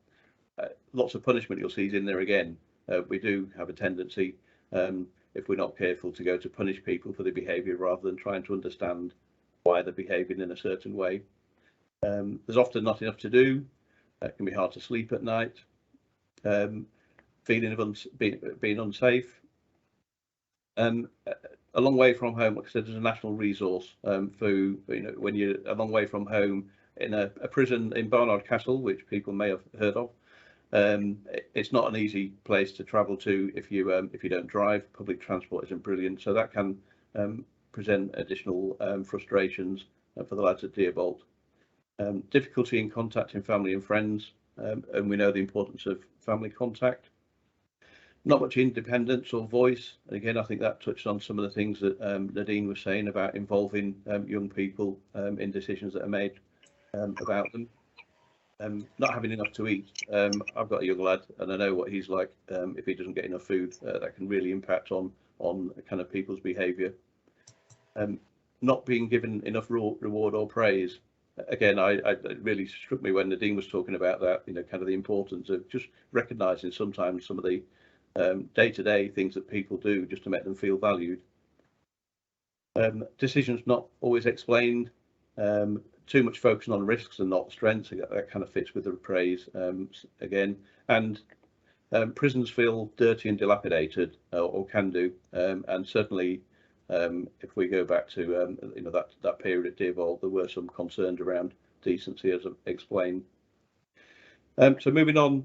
Lots of punishment you'll see is in there again. We do have a tendency, if we're not careful, to go to punish people for their behaviour rather than trying to understand why they're behaving in a certain way. There's often not enough to do. It can be hard to sleep at night. Feeling of being unsafe. A long way from home, like I said, there's a national resource for, when you're a long way from home in a prison in Barnard Castle, which people may have heard of. It's not an easy place to travel to if you don't drive. Public transport isn't brilliant, so that can present additional frustrations for the lads at Deerbolt. Difficulty in contacting family and friends, and we know the importance of family contact. Not much independence or voice, and again, I think that touched on some of the things that Nadine was saying about involving young people in decisions that are made about them. Not having enough to eat. I've got a young lad, and I know what he's like. If he doesn't get enough food, that can really impact on kind of people's behaviour. Not being given enough reward or praise. Again, it really struck me when Nadine was talking about that. Kind of the importance of just recognising sometimes some of the day-to-day things that people do just to make them feel valued. Decisions not always explained. Too much focusing on risks and not strengths. That kind of fits with the praise again. And prisons feel dirty and dilapidated, or can do. And certainly, if we go back to that period at Deerbolt, there were some concerns around decency, as I've explained. So moving on,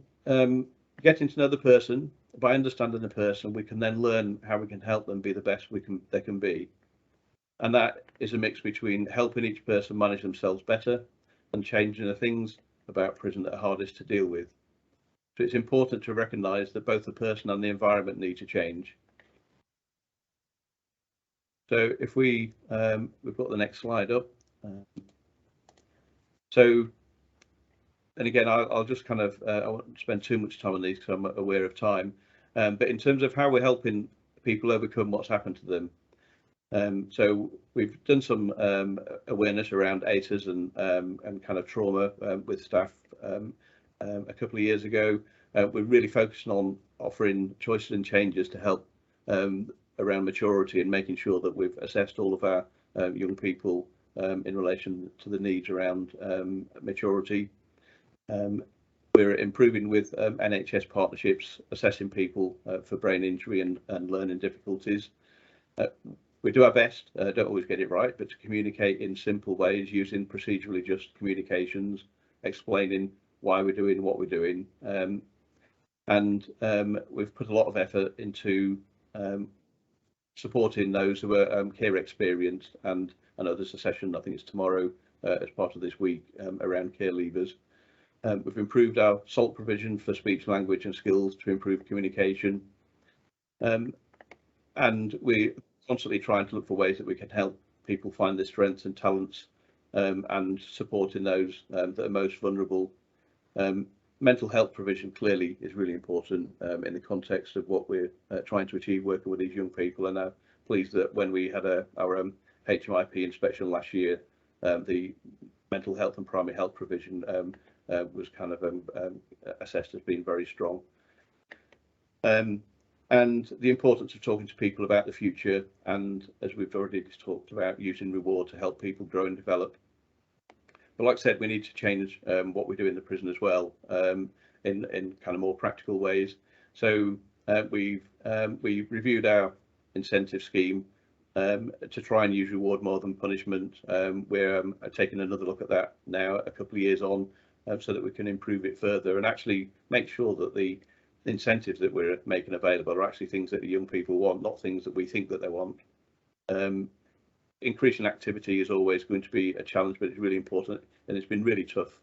getting to know the person. By understanding the person, we can then learn how we can help them be the best they can be. And that is a mix between helping each person manage themselves better and changing the things about prison that are hardest to deal with. So it's important to recognise that both the person and the environment need to change. So if we've got the next slide up. And again, I'll just kind of, I won't spend too much time on these because I'm aware of time. But in terms of how we're helping people overcome what's happened to them. So we've done some awareness around ACEs and kind of trauma with staff a couple of years ago. We're really focusing on offering choices and changes to help around maturity and making sure that we've assessed all of our young people in relation to the needs around maturity. We're improving with NHS partnerships, assessing people for brain injury and learning difficulties. We do our best, don't always get it right, but to communicate in simple ways using procedurally just communications, explaining why we're doing what we're doing. And we've put a lot of effort into supporting those who are care experienced, and I know there's a session, I think it's tomorrow, as part of this week around care leavers. We've improved our SALT provision for speech, language and skills to improve communication. And we're constantly trying to look for ways that we can help people find their strengths and talents, and supporting those that are most vulnerable. Mental health provision clearly is really important in the context of what we're trying to achieve working with these young people. And I'm pleased that when we had our HMIP inspection last year, the mental health and primary health provision was kind of assessed as being very strong. And the importance of talking to people about the future, and as we've already talked about, using reward to help people grow and develop. But like I said, we need to change what we do in the prison as well, in kind of more practical ways. So we reviewed our incentive scheme to try and use reward more than punishment. We're taking another look at that now, a couple of years on, so that we can improve it further and actually make sure that the incentives that we're making available are actually things that the young people want, not things that we think that they want. Increasing activity is always going to be a challenge, but it's really important, and it's been really tough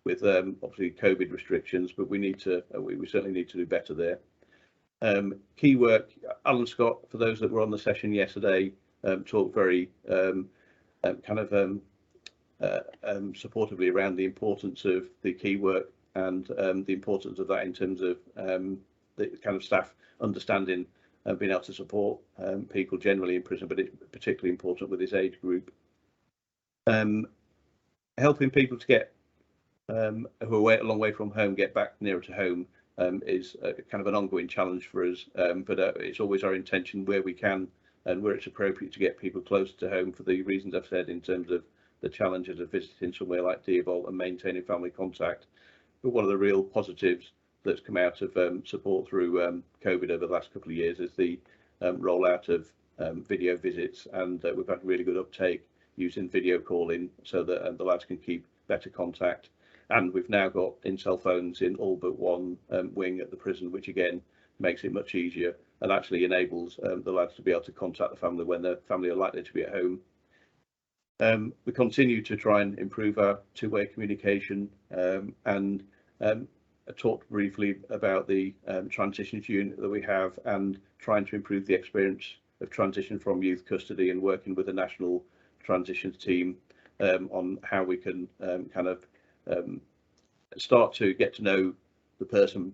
with obviously COVID restrictions, but we need to we certainly need to do better there. Key work, Alan Scott, for those that were on the session yesterday, talked very supportively around the importance of the key work and the importance of that in terms of the kind of staff understanding being able to support people generally in prison, but it's particularly important with this age group. Helping people to get who are a long way from home get back nearer to home is kind of an ongoing challenge for us, but it's always our intention where we can and where it's appropriate to get people closer to home for the reasons I've said in terms of the challenges of visiting somewhere like Deerbolt and maintaining family contact. But one of the real positives that's come out of support through COVID over the last couple of years is the rollout of video visits, and we've had really good uptake using video calling so that the lads can keep better contact. And we've now got in-cell phones in all but one wing at the prison, which again makes it much easier and actually enables the lads to be able to contact the family when the family are likely to be at home. We continue to try and improve our two-way communication, and I talked briefly about the transitions unit that we have and trying to improve the experience of transition from youth custody and working with the national transitions team on how we can start to get to know the person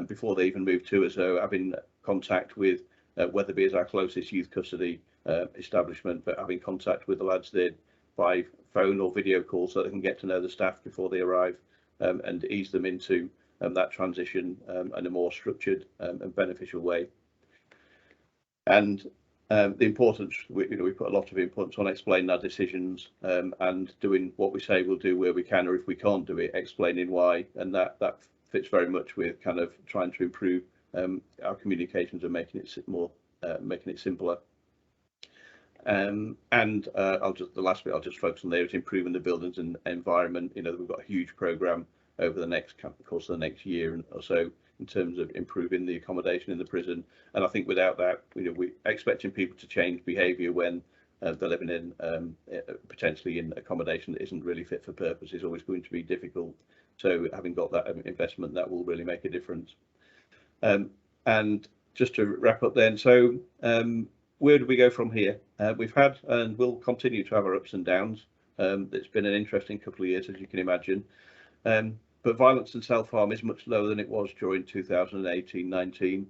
before they even move to us. So having contact with Wetherby as our closest youth custody establishment, but having contact with the lads there by phone or video call so they can get to know the staff before they arrive and ease them into that transition in a more structured and beneficial way. And the importance, we put a lot of importance on explaining our decisions and doing what we say we'll do where we can, or if we can't do it, explaining why. And that fits very much with kind of trying to improve our communications and making it more, making it simpler. And the last bit I'll just focus on there is improving the buildings and environment. We've got a huge programme over the next course of the next year or so in terms of improving the accommodation in the prison. And I think without that, we're expecting people to change behaviour when they're living in potentially in accommodation that isn't really fit for purpose is always going to be difficult. So having got that investment, that will really make a difference. And just to wrap up then, so where do we go from here? We've had and will continue to have our ups and downs. It's been an interesting couple of years, as you can imagine. But violence and self-harm is much lower than it was during 2018-19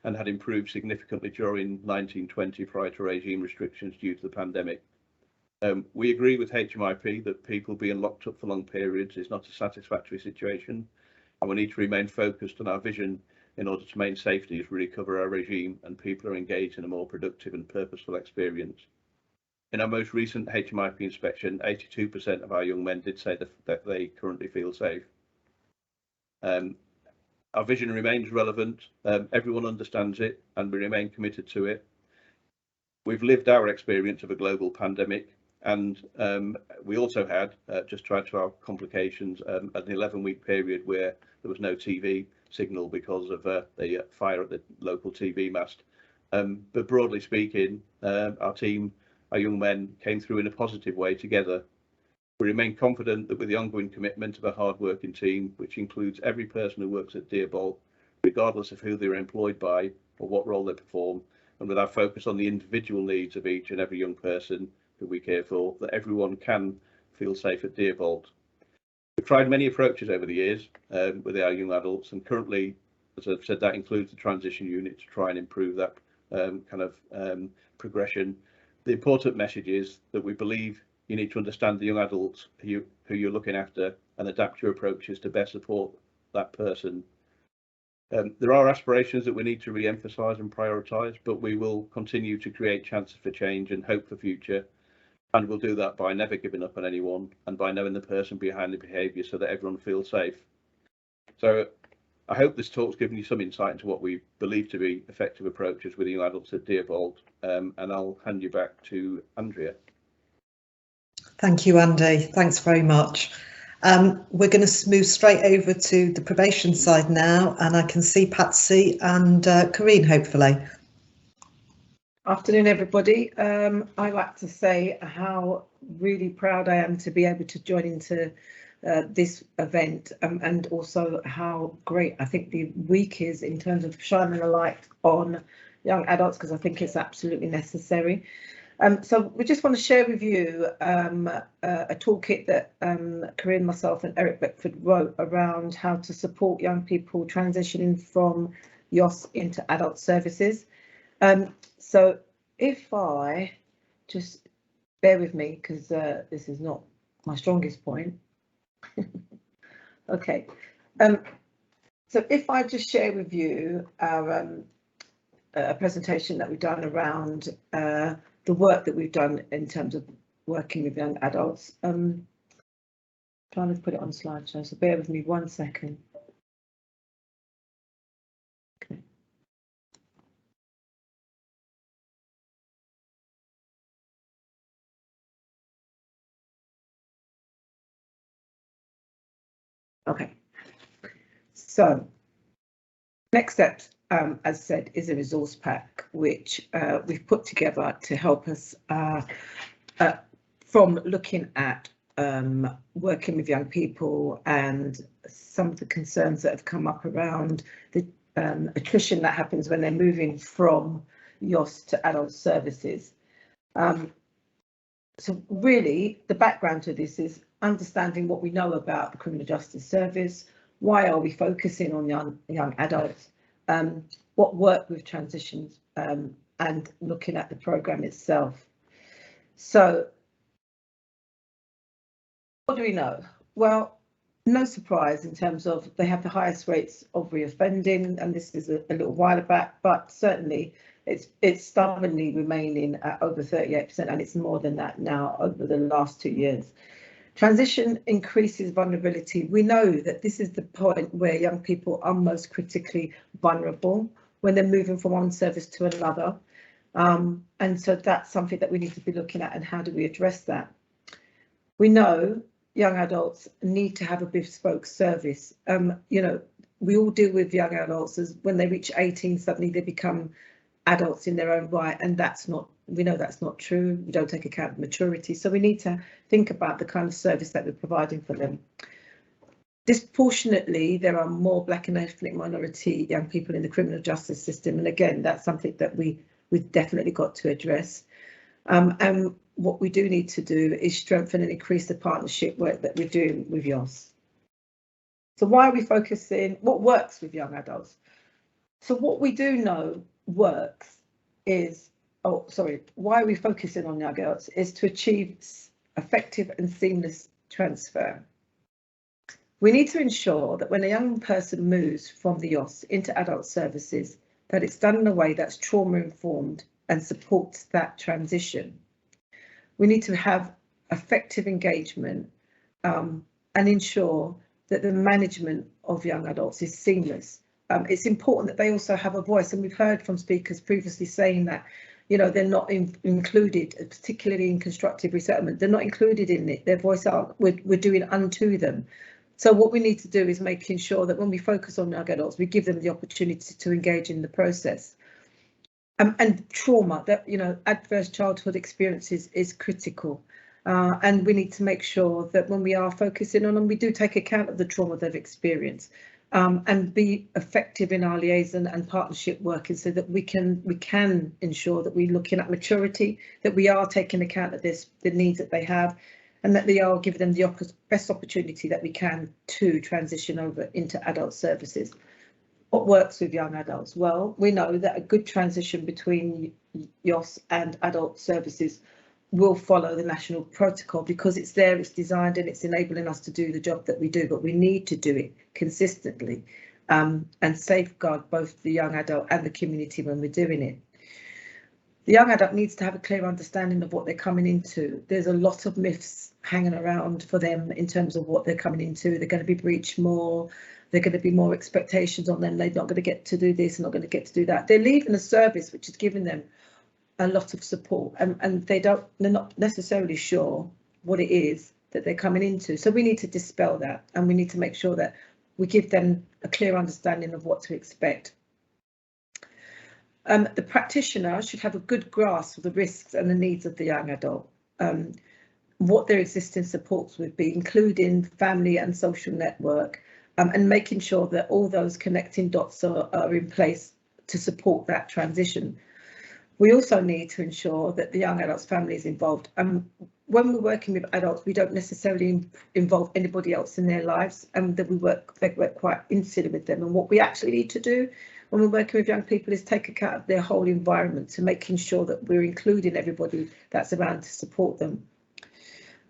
and had improved significantly during 1920 prior to regime restrictions due to the pandemic. We agree with HMIP that people being locked up for long periods is not a satisfactory situation, and we need to remain focused on our vision in order to maintain safety as we recover our regime and people are engaged in a more productive and purposeful experience. In our most recent HMIP inspection, 82% of our young men did say that they currently feel safe. Our vision remains relevant, everyone understands it, and we remain committed to it. We've lived our experience of a global pandemic, and we also had, just to add to our complications, an 11-week period where there was no TV signal because of the fire at the local TV mast. But broadly speaking, our team, our young men, came through in a positive way together. We remain confident that with the ongoing commitment of a hard-working team, which includes every person who works at Dearbolt, regardless of who they're employed by or what role they perform, and with our focus on the individual needs of each and every young person who we care for, that everyone can feel safe at Dearbolt. We've tried many approaches over the years with our young adults, and currently, as I've said, that includes the transition unit to try and improve that progression. The important message is that we believe you need to understand the young adults who you're looking after and adapt your approaches to best support that person. There are aspirations that we need to re-emphasise and prioritise, but we will continue to create chances for change and hope for future. And we'll do that by never giving up on anyone and by knowing the person behind the behaviour so that everyone feels safe. So I hope this talk's given you some insight into what we believe to be effective approaches with young adults at Dearbolt, and I'll hand you back to Andrea. Thank you, Andy. Thanks very much. We're going to move straight over to the probation side now, and I can see Patsy and Corinne, hopefully. Afternoon, everybody. I'd like to say how really proud I am to be able to join into this event, and also how great I think the week is in terms of shining a light on young adults, because I think it's absolutely necessary. So we just want to share with you a toolkit that Corinne, myself and Eric Beckford wrote around how to support young people transitioning from YOS into adult services. So if I just bear with me, because this is not my strongest point. Okay, so if I just share with you our a presentation that we've done around the work that we've done in terms of working with young adults. Trying to put it on slideshow, so bear with me 1 second. Okay. Okay, so next steps, as said, is a resource pack which we've put together to help us from looking at working with young people and some of the concerns that have come up around the attrition that happens when they're moving from YOS to adult services. So really, the background to this is understanding what we know about the Criminal Justice Service. Why are we focusing on young adults? What work with transitions, and looking at the programme itself. So what do we know? Well, no surprise in terms of they have the highest rates of reoffending, and this is a little while back, but certainly it's stubbornly remaining at over 38%, and it's more than that now over the last 2 years. Transition increases vulnerability. We know that this is the point where young people are most critically vulnerable when they're moving from one service to another. And so that's something that we need to be looking at, and how do we address that? We know young adults need to have a bespoke service. You know, we all deal with young adults as when they reach 18, suddenly they become adults in their own right, and that's not, we know that's not true. We don't take account of maturity, so we need to think about the kind of service that we're providing for them. Disproportionately, there are more Black and ethnic minority young people in the criminal justice system, and again, that's something that we've definitely got to address. And what we do need to do is strengthen and increase the partnership work that we're doing with YOS. So why are we focusing? What works with young adults? So what we do know works is, why are we focusing on young adults is to achieve effective and seamless transfer. We need to ensure that when a young person moves from the YOS into adult services, that it's done in a way that's trauma informed and supports that transition. We need to have effective engagement and ensure that the management of young adults is seamless. It's important that they also have a voice, and we've heard from speakers previously saying that, you know, they're not included, particularly in constructive resettlement. They're not included in it. Their voice we're doing unto them. So what we need to do is making sure that when we focus on young adults, we give them the opportunity to engage in the process. And trauma, that, you know, adverse childhood experiences is critical. And we need to make sure that when we are focusing on them, we do take account of the trauma they've experienced, and be effective in our liaison and partnership working, so that we can ensure that we're looking at maturity, that we are taking account of the needs that they have, and that they are giving them the best opportunity that we can to transition over into adult services. What works with young adults? Well, we know that a good transition between YOS and adult services will follow the national protocol, because it's there, it's designed, and it's enabling us to do the job that we do, but we need to do it consistently, and safeguard both the young adult and the community when we're doing it. The young adult needs to have a clear understanding of what they're coming into. There's a lot of myths hanging around for them in terms of what they're coming into. They're going to be breached more. They're going to be more expectations on them. They're not going to get to do this, not going to get to do that. They're leaving a service which is giving them a lot of support, and they're not necessarily sure what it is that they're coming into. So we need to dispel that, and we need to make sure that we give them a clear understanding of what to expect. The practitioner should have a good grasp of the risks and the needs of the young adult, what their existing supports would be, including family and social network, and making sure that all those connecting dots are in place to support that transition. We also need to ensure that the young adult's family is involved. When we're working with adults, we don't necessarily involve anybody else in their lives, and that they work quite insular with them. And what we actually need to do when we're working with young people is take account of their whole environment, to making sure that we're including everybody that's around to support them.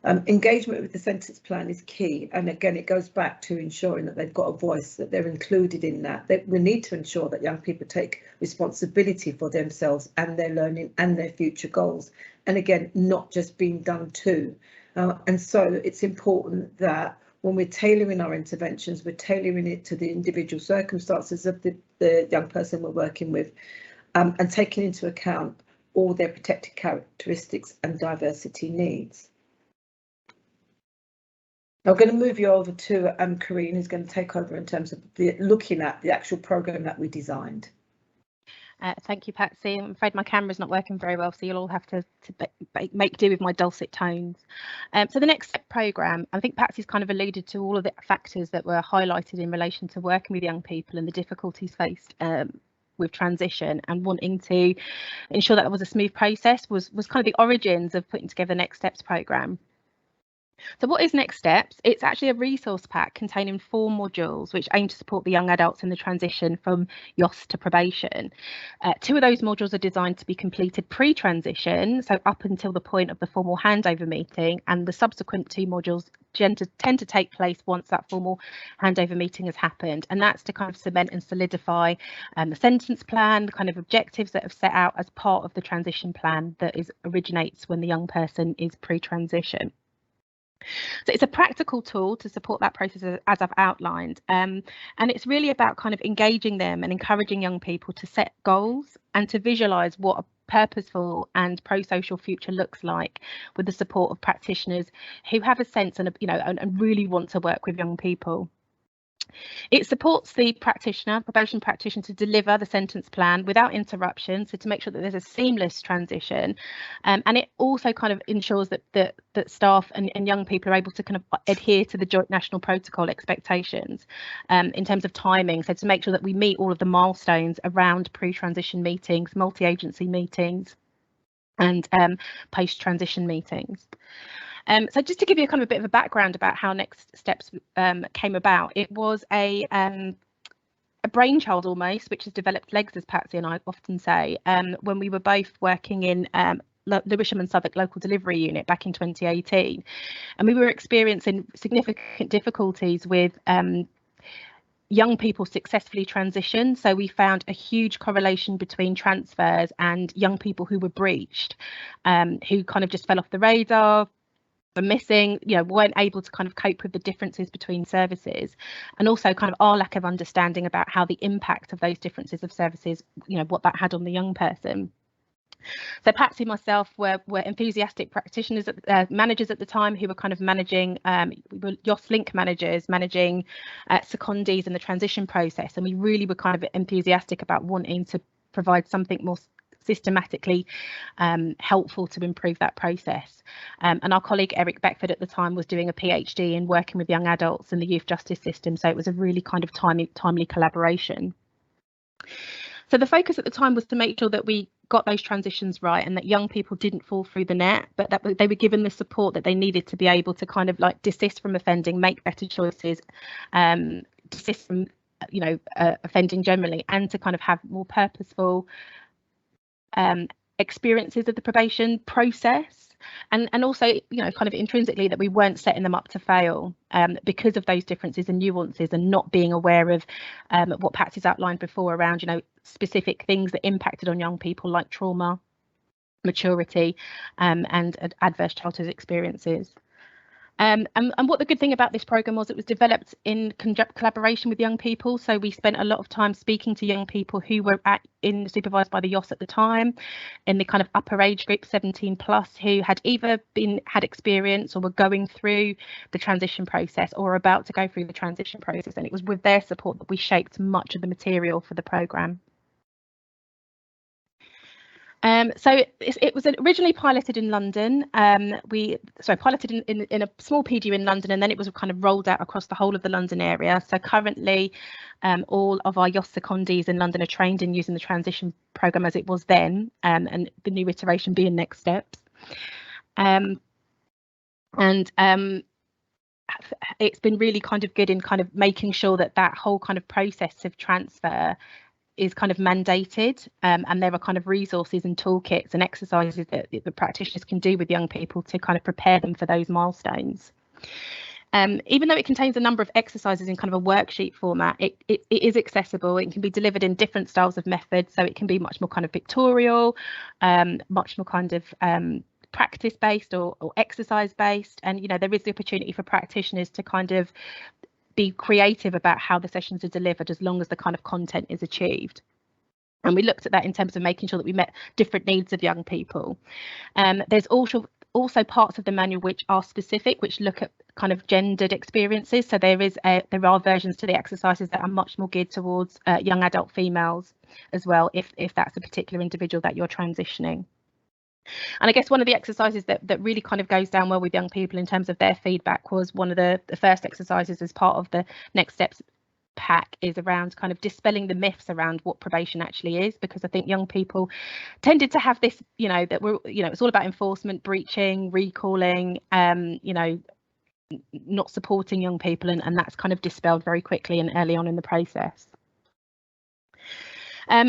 Engagement with the sentence plan is key, and again it goes back to ensuring that they've got a voice, that they're included in that. We need to ensure that young people take responsibility for themselves and their learning and their future goals, and again not just being done to. And so it's important that when we're tailoring our interventions, we're tailoring it to the individual circumstances of the young person we're working with, and taking into account all their protected characteristics and diversity needs. I'm going to move you over to Corinne, who's going to take over in terms of looking at the actual programme that we designed. Thank you, Patsy. I'm afraid my camera's not working very well, so you'll all have to make do with my dulcet tones. So the Next Step programme, I think Patsy's kind of alluded to all of the factors that were highlighted in relation to working with young people and the difficulties faced with transition, and wanting to ensure that it was a smooth process was kind of the origins of putting together the Next Steps programme. So what is Next Steps? It's actually a resource pack containing 4 modules which aim to support the young adults in the transition from YOS to probation. 2 of those modules are designed to be completed pre-transition, so up until the point of the formal handover meeting, and the subsequent 2 modules tend to take place once that formal handover meeting has happened, and that's to kind of cement and solidify the sentence plan, the kind of objectives that have set out as part of the transition plan that originates when the young person is pre-transition. So it's a practical tool to support that process as I've outlined, and it's really about kind of engaging them and encouraging young people to set goals and to visualise what a purposeful and pro-social future looks like, with the support of practitioners who have a sense and really want to work with young people. It supports the probation practitioner, to deliver the sentence plan without interruption, so to make sure that there's a seamless transition, and it also kind of ensures that staff and young people are able to kind of adhere to the joint national protocol expectations in terms of timing, so to make sure that we meet all of the milestones around pre-transition meetings, multi-agency meetings, and post-transition meetings. So just to give you kind of a bit of a background about how Next Steps came about, it was a brainchild almost, which has developed legs, as Patsy and I often say, when we were both working in Lewisham and Southwark Local Delivery Unit back in 2018, and we were experiencing significant difficulties with young people successfully transition. So we found a huge correlation between transfers and young people who were breached, who kind of just fell off the radar, were missing, weren't able to kind of cope with the differences between services, and also kind of our lack of understanding about how the impact of those differences of services, what that had on the young person. So Patsy and myself were enthusiastic practitioners, managers at the time, who were kind of managing, we were YOS Link managers, managing secondees in the transition process, and we really were kind of enthusiastic about wanting to provide something more systematically helpful to improve that process. And our colleague Eric Beckford at the time was doing a PhD in working with young adults in the youth justice system, so it was a really kind of timely collaboration. So the focus at the time was to make sure that we got those transitions right and that young people didn't fall through the net, but that they were given the support that they needed to be able to kind of like desist from offending, make better choices, desist from offending generally, and to kind of have more purposeful experiences of the probation process. And also, kind of intrinsically that we weren't setting them up to fail because of those differences and nuances, and not being aware of what Patsy's outlined before around, specific things that impacted on young people like trauma, maturity, and adverse childhood experiences. And what the good thing about this programme was, it was developed in collaboration with young people. So we spent a lot of time speaking to young people who were supervised by the YOS at the time, in the kind of upper age group, 17 plus, who had either had experience or were going through the transition process or about to go through the transition process. And it was with their support that we shaped much of the material for the programme. So it was originally piloted in London. Piloted in a small PDU in London, and then it was kind of rolled out across the whole of the London area. So currently, all of our YOS secondees in London are trained in using the transition programme as it was then, and the new iteration being Next Steps. It's been really kind of good in kind of making sure that whole kind of process of transfer is kind of mandated, and there are kind of resources and toolkits and exercises that the practitioners can do with young people to kind of prepare them for those milestones. Even though it contains a number of exercises in kind of a worksheet format, it is accessible. It can be delivered in different styles of methods, so it can be much more kind of pictorial, much more kind of practice based or exercise based, and there is the opportunity for practitioners to kind of be creative about how the sessions are delivered, as long as the kind of content is achieved. And we looked at that in terms of making sure that we met different needs of young people. There's also parts of the manual which are specific, which look at kind of gendered experiences. So there are versions to the exercises that are much more geared towards young adult females as well, if that's a particular individual that you're transitioning. And I guess one of the exercises that really kind of goes down well with young people in terms of their feedback was one of the first exercises as part of the Next Steps pack, is around kind of dispelling the myths around what probation actually is, because I think young people tended to have this, that it's all about enforcement, breaching, recalling, not supporting young people, and that's kind of dispelled very quickly and early on in the process.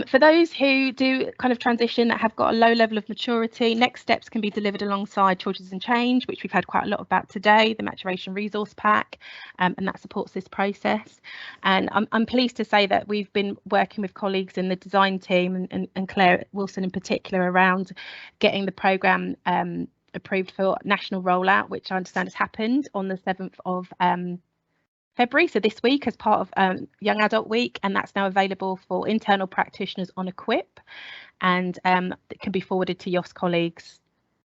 For those who do kind of transition that have got a low level of maturity, Next Steps can be delivered alongside Choices and Change, which we've had quite a lot about today, the Maturation Resource Pack, and that supports this process. And I'm pleased to say that we've been working with colleagues in the design team and Claire Wilson in particular around getting the programme approved for national rollout, which I understand has happened on the 7th of February, so this week, as part of Young Adult Week, and that's now available for internal practitioners on Equip, and it can be forwarded to YOS colleagues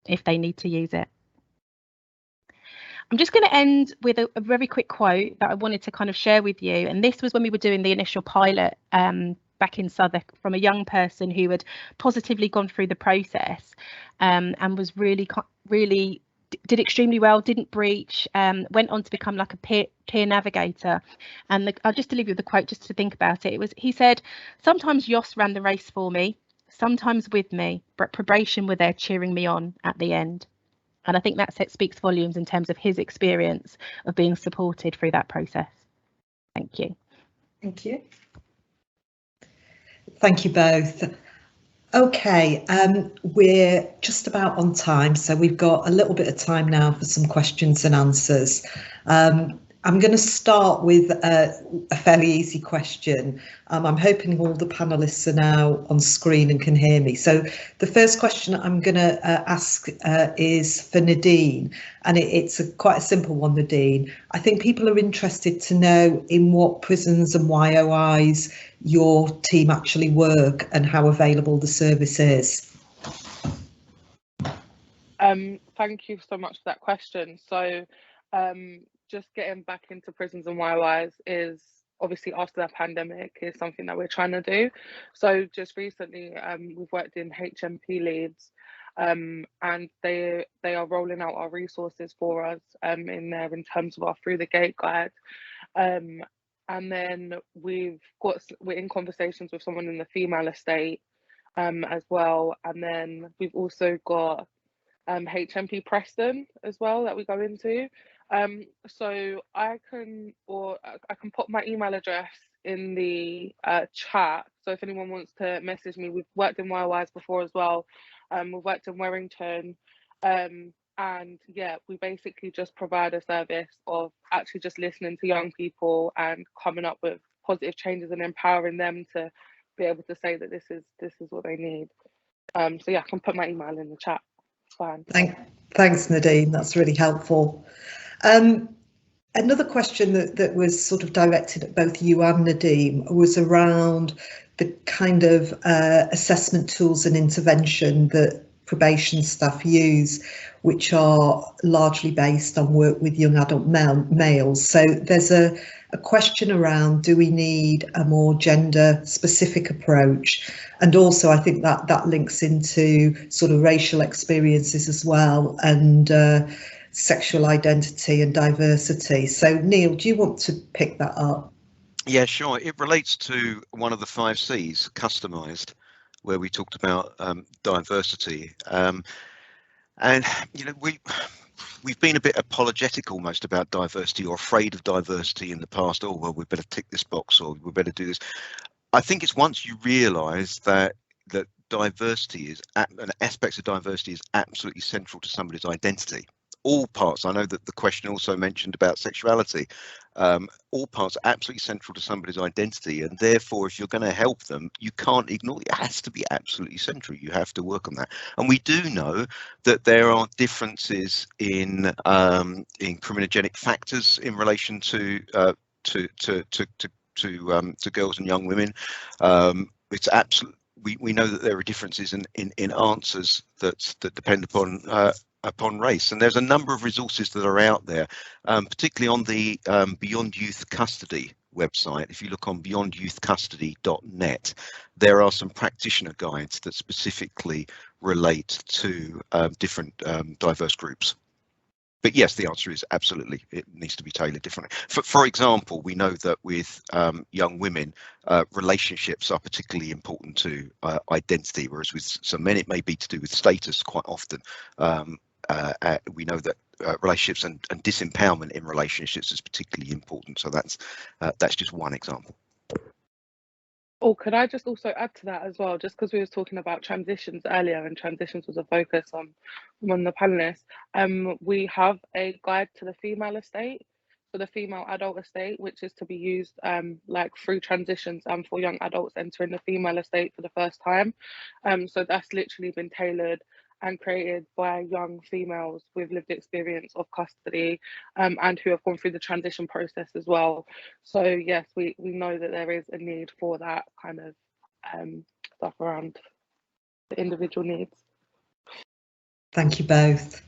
if they need to use it. I'm just going to end with a very quick quote that I wanted to kind of share with you, and this was when we were doing the initial pilot back in Southwark, from a young person who had positively gone through the process and was really did extremely well, didn't breach, went on to become like a peer navigator. And I'll just leave you with the quote just to think about it. He said, "Sometimes YOS ran the race for me, sometimes with me, but probation were there cheering me on at the end." And I think that speaks volumes in terms of his experience of being supported through that process. Thank you. Thank you. Thank you both. Okay, we're just about on time, so we've got a little bit of time now for some questions and answers. I'm going to start with a fairly easy question. I'm hoping all the panelists are now on screen and can hear me. So the first question I'm going to ask is for Nadine, and it's quite a simple one, Nadine. I think people are interested to know in what prisons and YOIs your team actually work and how available the service is. Thank you so much for that question. So just getting back into prisons and YOIs is obviously after the pandemic is something that we're trying to do. So just recently, we've worked in HMP Leeds, and they are rolling out our resources for us in there in terms of our Through the Gate guide. And then we're in conversations with someone in the female estate as well. And then we've also got HMP Preston as well that we go into. So I can put my email address in the chat. So if anyone wants to message me, we've worked in YYs before as well. We've worked in Warrington. And yeah, we basically just provide a service of actually just listening to young people and coming up with positive changes and empowering them to be able to say that this is what they need. So yeah, I can put my email in the chat. It's fine. Thanks, Nadine. That's really helpful. Another question that was sort of directed at both you and Nadine was around the kind of assessment tools and intervention that probation staff use, which are largely based on work with young adult males. So there's a question around, do we need a more gender specific approach? And also I think that links into sort of racial experiences as well, and sexual identity and diversity. So Neil, do you want to pick that up? Yeah, sure. It relates to one of the 5 C's, customised, where we talked about diversity. And you know, we've been a bit apologetic almost about diversity, or afraid of diversity in the past. Oh well, we better tick this box, or we better do this. I think it's once you realise that diversity is, and aspects of diversity is absolutely central to somebody's identity. All parts. I know that the question also mentioned about sexuality. All parts are absolutely central to somebody's identity, and therefore, if you're going to help them, you can't ignore it. It has to be absolutely central. You have to work on that. And we do know that there are differences in criminogenic factors in relation to girls and young women. It's absolute. We know that there are differences in answers that depend upon race, and there's a number of resources that are out there, particularly on the Beyond Youth Custody website. If you look on beyondyouthcustody.net, there are some practitioner guides that specifically relate to different diverse groups. But yes, the answer is absolutely, it needs to be tailored differently. For example, we know that with young women, relationships are particularly important to identity, whereas with some men it may be to do with status quite often. We know that relationships and disempowerment in relationships is particularly important. So that's just one example. Oh, could I just also add to that as well, just because we were talking about transitions earlier, and transitions was a focus on the panelists. We have a guide to the female estate, for the female adult estate, which is to be used like through transitions and for young adults entering the female estate for the first time. So that's literally been tailored and created by young females with lived experience of custody, and who have gone through the transition process as well. So yes, we know that there is a need for that kind of stuff around the individual needs. Thank you both.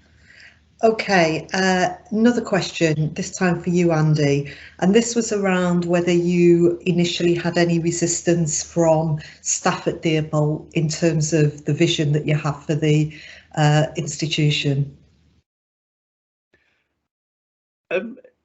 Okay, another question, this time for you, Andy, and this was around whether you initially had any resistance from staff at Deerbolt in terms of the vision that you have for the institution.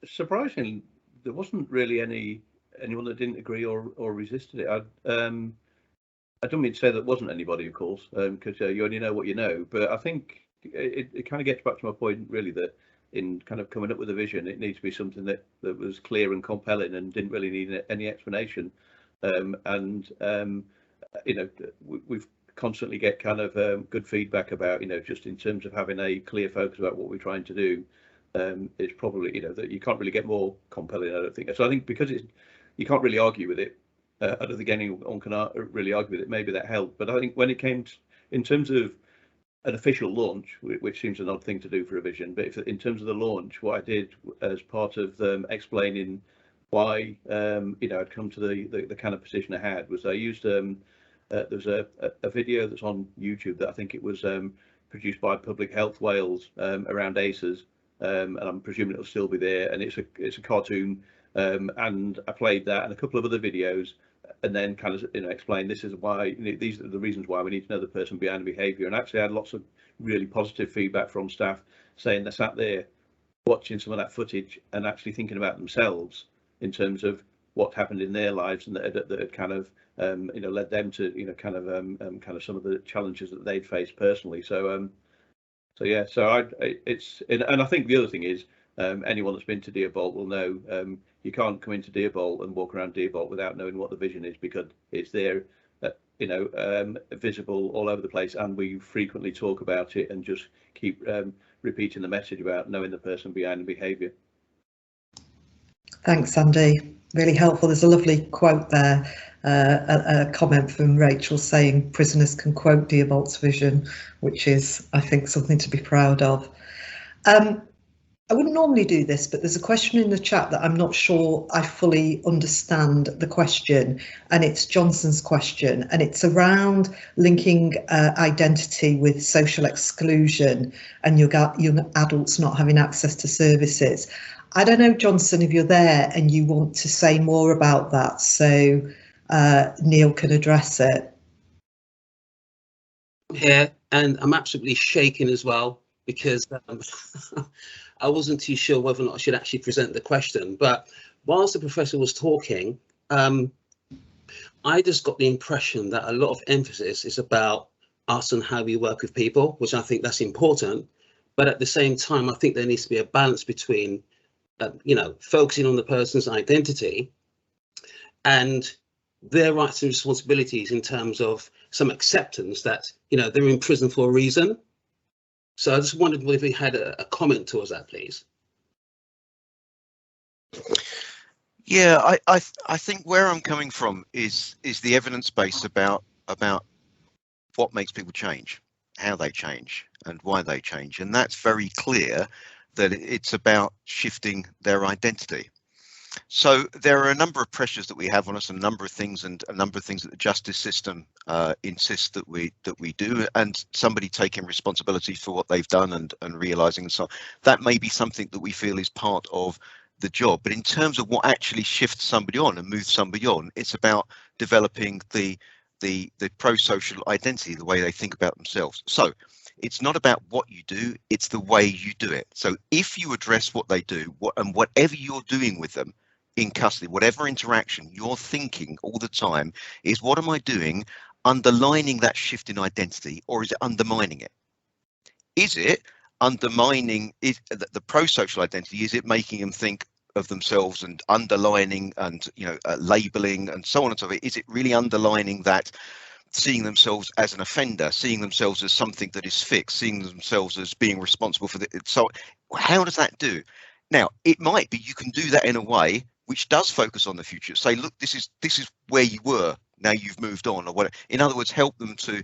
Surprisingly, there wasn't really anyone that didn't agree or resisted it. I don't mean to say there wasn't anybody, of course, because you only know what you know, but I think it kind of gets back to my point, really, that in kind of coming up with a vision, it needs to be something that was clear and compelling and didn't really need any explanation. You know, we've constantly get kind of good feedback about, you know, just in terms of having a clear focus about what we're trying to do. It's probably, you know, that you can't really get more compelling, I don't think. So I think because you can't really argue with it, I don't think anyone can really argue with it. Maybe that helped, but I think when it came to, in terms of an official launch, which seems an odd thing to do for a vision, but if, in terms of the launch, what I did as part of explaining why you know, I'd come to the kind of position I had, was I used there's a video that's on YouTube that I think it was produced by Public Health Wales around ACEs, and I'm presuming it'll still be there, and it's a cartoon and I played that and a couple of other videos, and then kind of explained this is why, these are the reasons why we need to know the person behind the behaviour. And actually I had lots of really positive feedback from staff saying they sat there watching some of that footage and actually thinking about themselves in terms of what happened in their lives, and that had kind of led them to kind of some of the challenges that they'd faced personally. So yeah, so and I think the other thing is, anyone that's been to Deerbolt will know you can't come into Deerbolt and walk around Deerbolt without knowing what the vision is, because it's there, visible all over the place, and we frequently talk about it and just keep repeating the message about knowing the person behind the behaviour. Thanks, Andy. Really helpful. There's a lovely quote there, a comment from Rachel saying prisoners can quote Deerbolt's vision, which is, I think, something to be proud of. I wouldn't normally do this, but there's a question in the chat that I'm not sure I fully understand the question, and it's Johnson's question, and it's around linking identity with social exclusion and young adults not having access to services. I don't know, Johnson, if you're there and you want to say more about that, so Neil can address it. Here, and I'm absolutely shaking as well, because I wasn't too sure whether or not I should actually present the question. But whilst the professor was talking, I just got the impression that a lot of emphasis is about us and how we work with people, which I think that's important. But at the same time, I think there needs to be a balance between focusing on the person's identity and their rights and responsibilities in terms of some acceptance that, they're in prison for a reason. So I just wondered if we had a comment towards that, please. Yeah, I think where I'm coming from is the evidence base about what makes people change, how they change, and why they change, and that's very clear that it's about shifting their identity. So there are a number of pressures that we have on us, and a number of things that the justice system insists that we do, and somebody taking responsibility for what they've done and realizing, and so on. That may be something that we feel is part of the job. But in terms of what actually shifts somebody on and moves somebody on, it's about developing the pro-social identity, the way they think about themselves. So it's not about what you do, it's the way you do it. So if you address what they do, and whatever you're doing with them in custody, whatever interaction you're thinking all the time is, what am I doing, underlining that shift in identity, or is it undermining it? Is it undermining the pro-social identity? Is it making them think of themselves and underlining and labeling and so on and so forth? Is it really underlining that, seeing themselves as an offender, seeing themselves as something that is fixed, seeing themselves as being responsible for it? So how does that do? Now, it might be you can do that in a way which does focus on the future. Say, look, this is where you were, now you've moved on, or whatever. In other words, help them to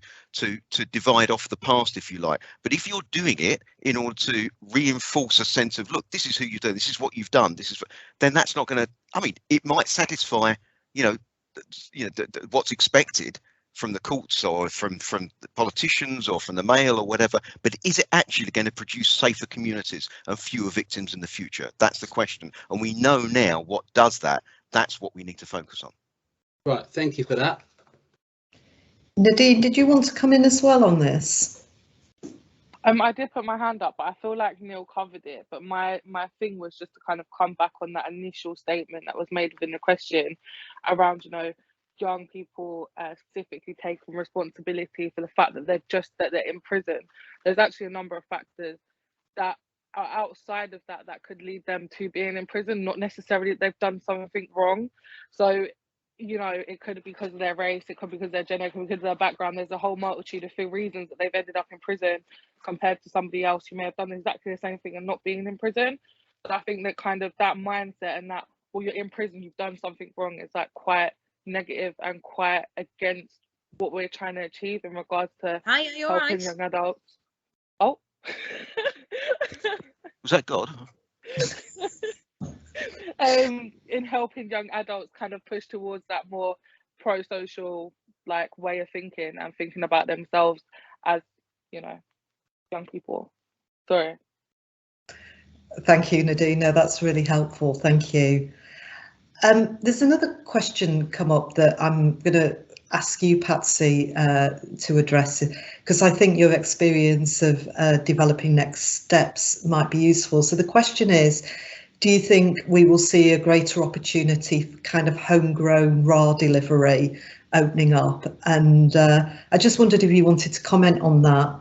divide off the past, if you like. But if you're doing it in order to reinforce a sense of, look, this is who you do, this is what you've done, then that's not going to, I mean, it might satisfy, what's expected from the courts or from the politicians or from the Mail or whatever, but is it actually going to produce safer communities and fewer victims in the future? That's the question. And we know now what does that. That's what we need to focus on. Right, thank you for that. Nadine, did you want to come in as well on this? I did put my hand up, but I feel like Neil covered it. But my thing was just to kind of come back on that initial statement that was made within the question around, young people specifically taking responsibility for the fact that they're in prison. There's actually a number of factors that are outside of that could lead them to being in prison, not necessarily that they've done something wrong. So, it could be because of their race, it could be because of their gender, it could be because of their background. There's a whole multitude of reasons that they've ended up in prison compared to somebody else who may have done exactly the same thing and not being in prison. But I think that kind of that mindset and that, well, you're in prison, you've done something wrong, is like quite negative and quite against what we're trying to achieve in regards to helping young adults. Oh. Was that God? In helping young adults kind of push towards that more pro-social way of thinking and thinking about themselves as young people. Sorry. Thank you, Nadine. No, that's really helpful. Thank you. There's another question come up that I'm going to ask you, Patsy, to address, because I think your experience of developing next steps might be useful. So the question is, do you think we will see a greater opportunity for kind of homegrown RA delivery opening up? And I just wondered if you wanted to comment on that.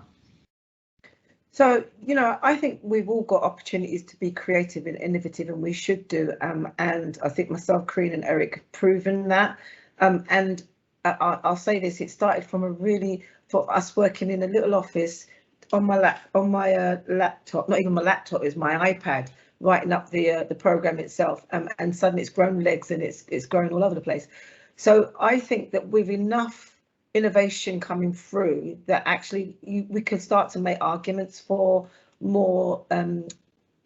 So, you know, I think we've all got opportunities to be creative and innovative, and we should do. And I think myself, Karine and Eric have proven that. And I'll say this, it started from a really, for us working in a little office on my laptop, not even my laptop, is my iPad, writing up the program itself. And suddenly it's grown legs and it's growing all over the place. So I think that with enough innovation coming through that actually we can start to make arguments for more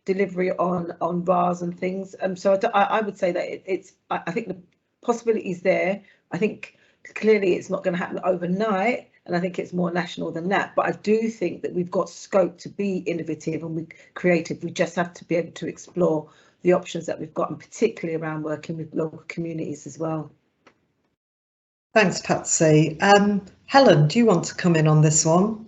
delivery on RAs and things. So I would say that I think the possibility is there. I think clearly it's not going to happen overnight, and I think it's more national than that. But I do think that we've got scope to be innovative and we creative. We just have to be able to explore the options that we've got, and particularly around working with local communities as well. Thanks, Patsy. Helen, do you want to come in on this one?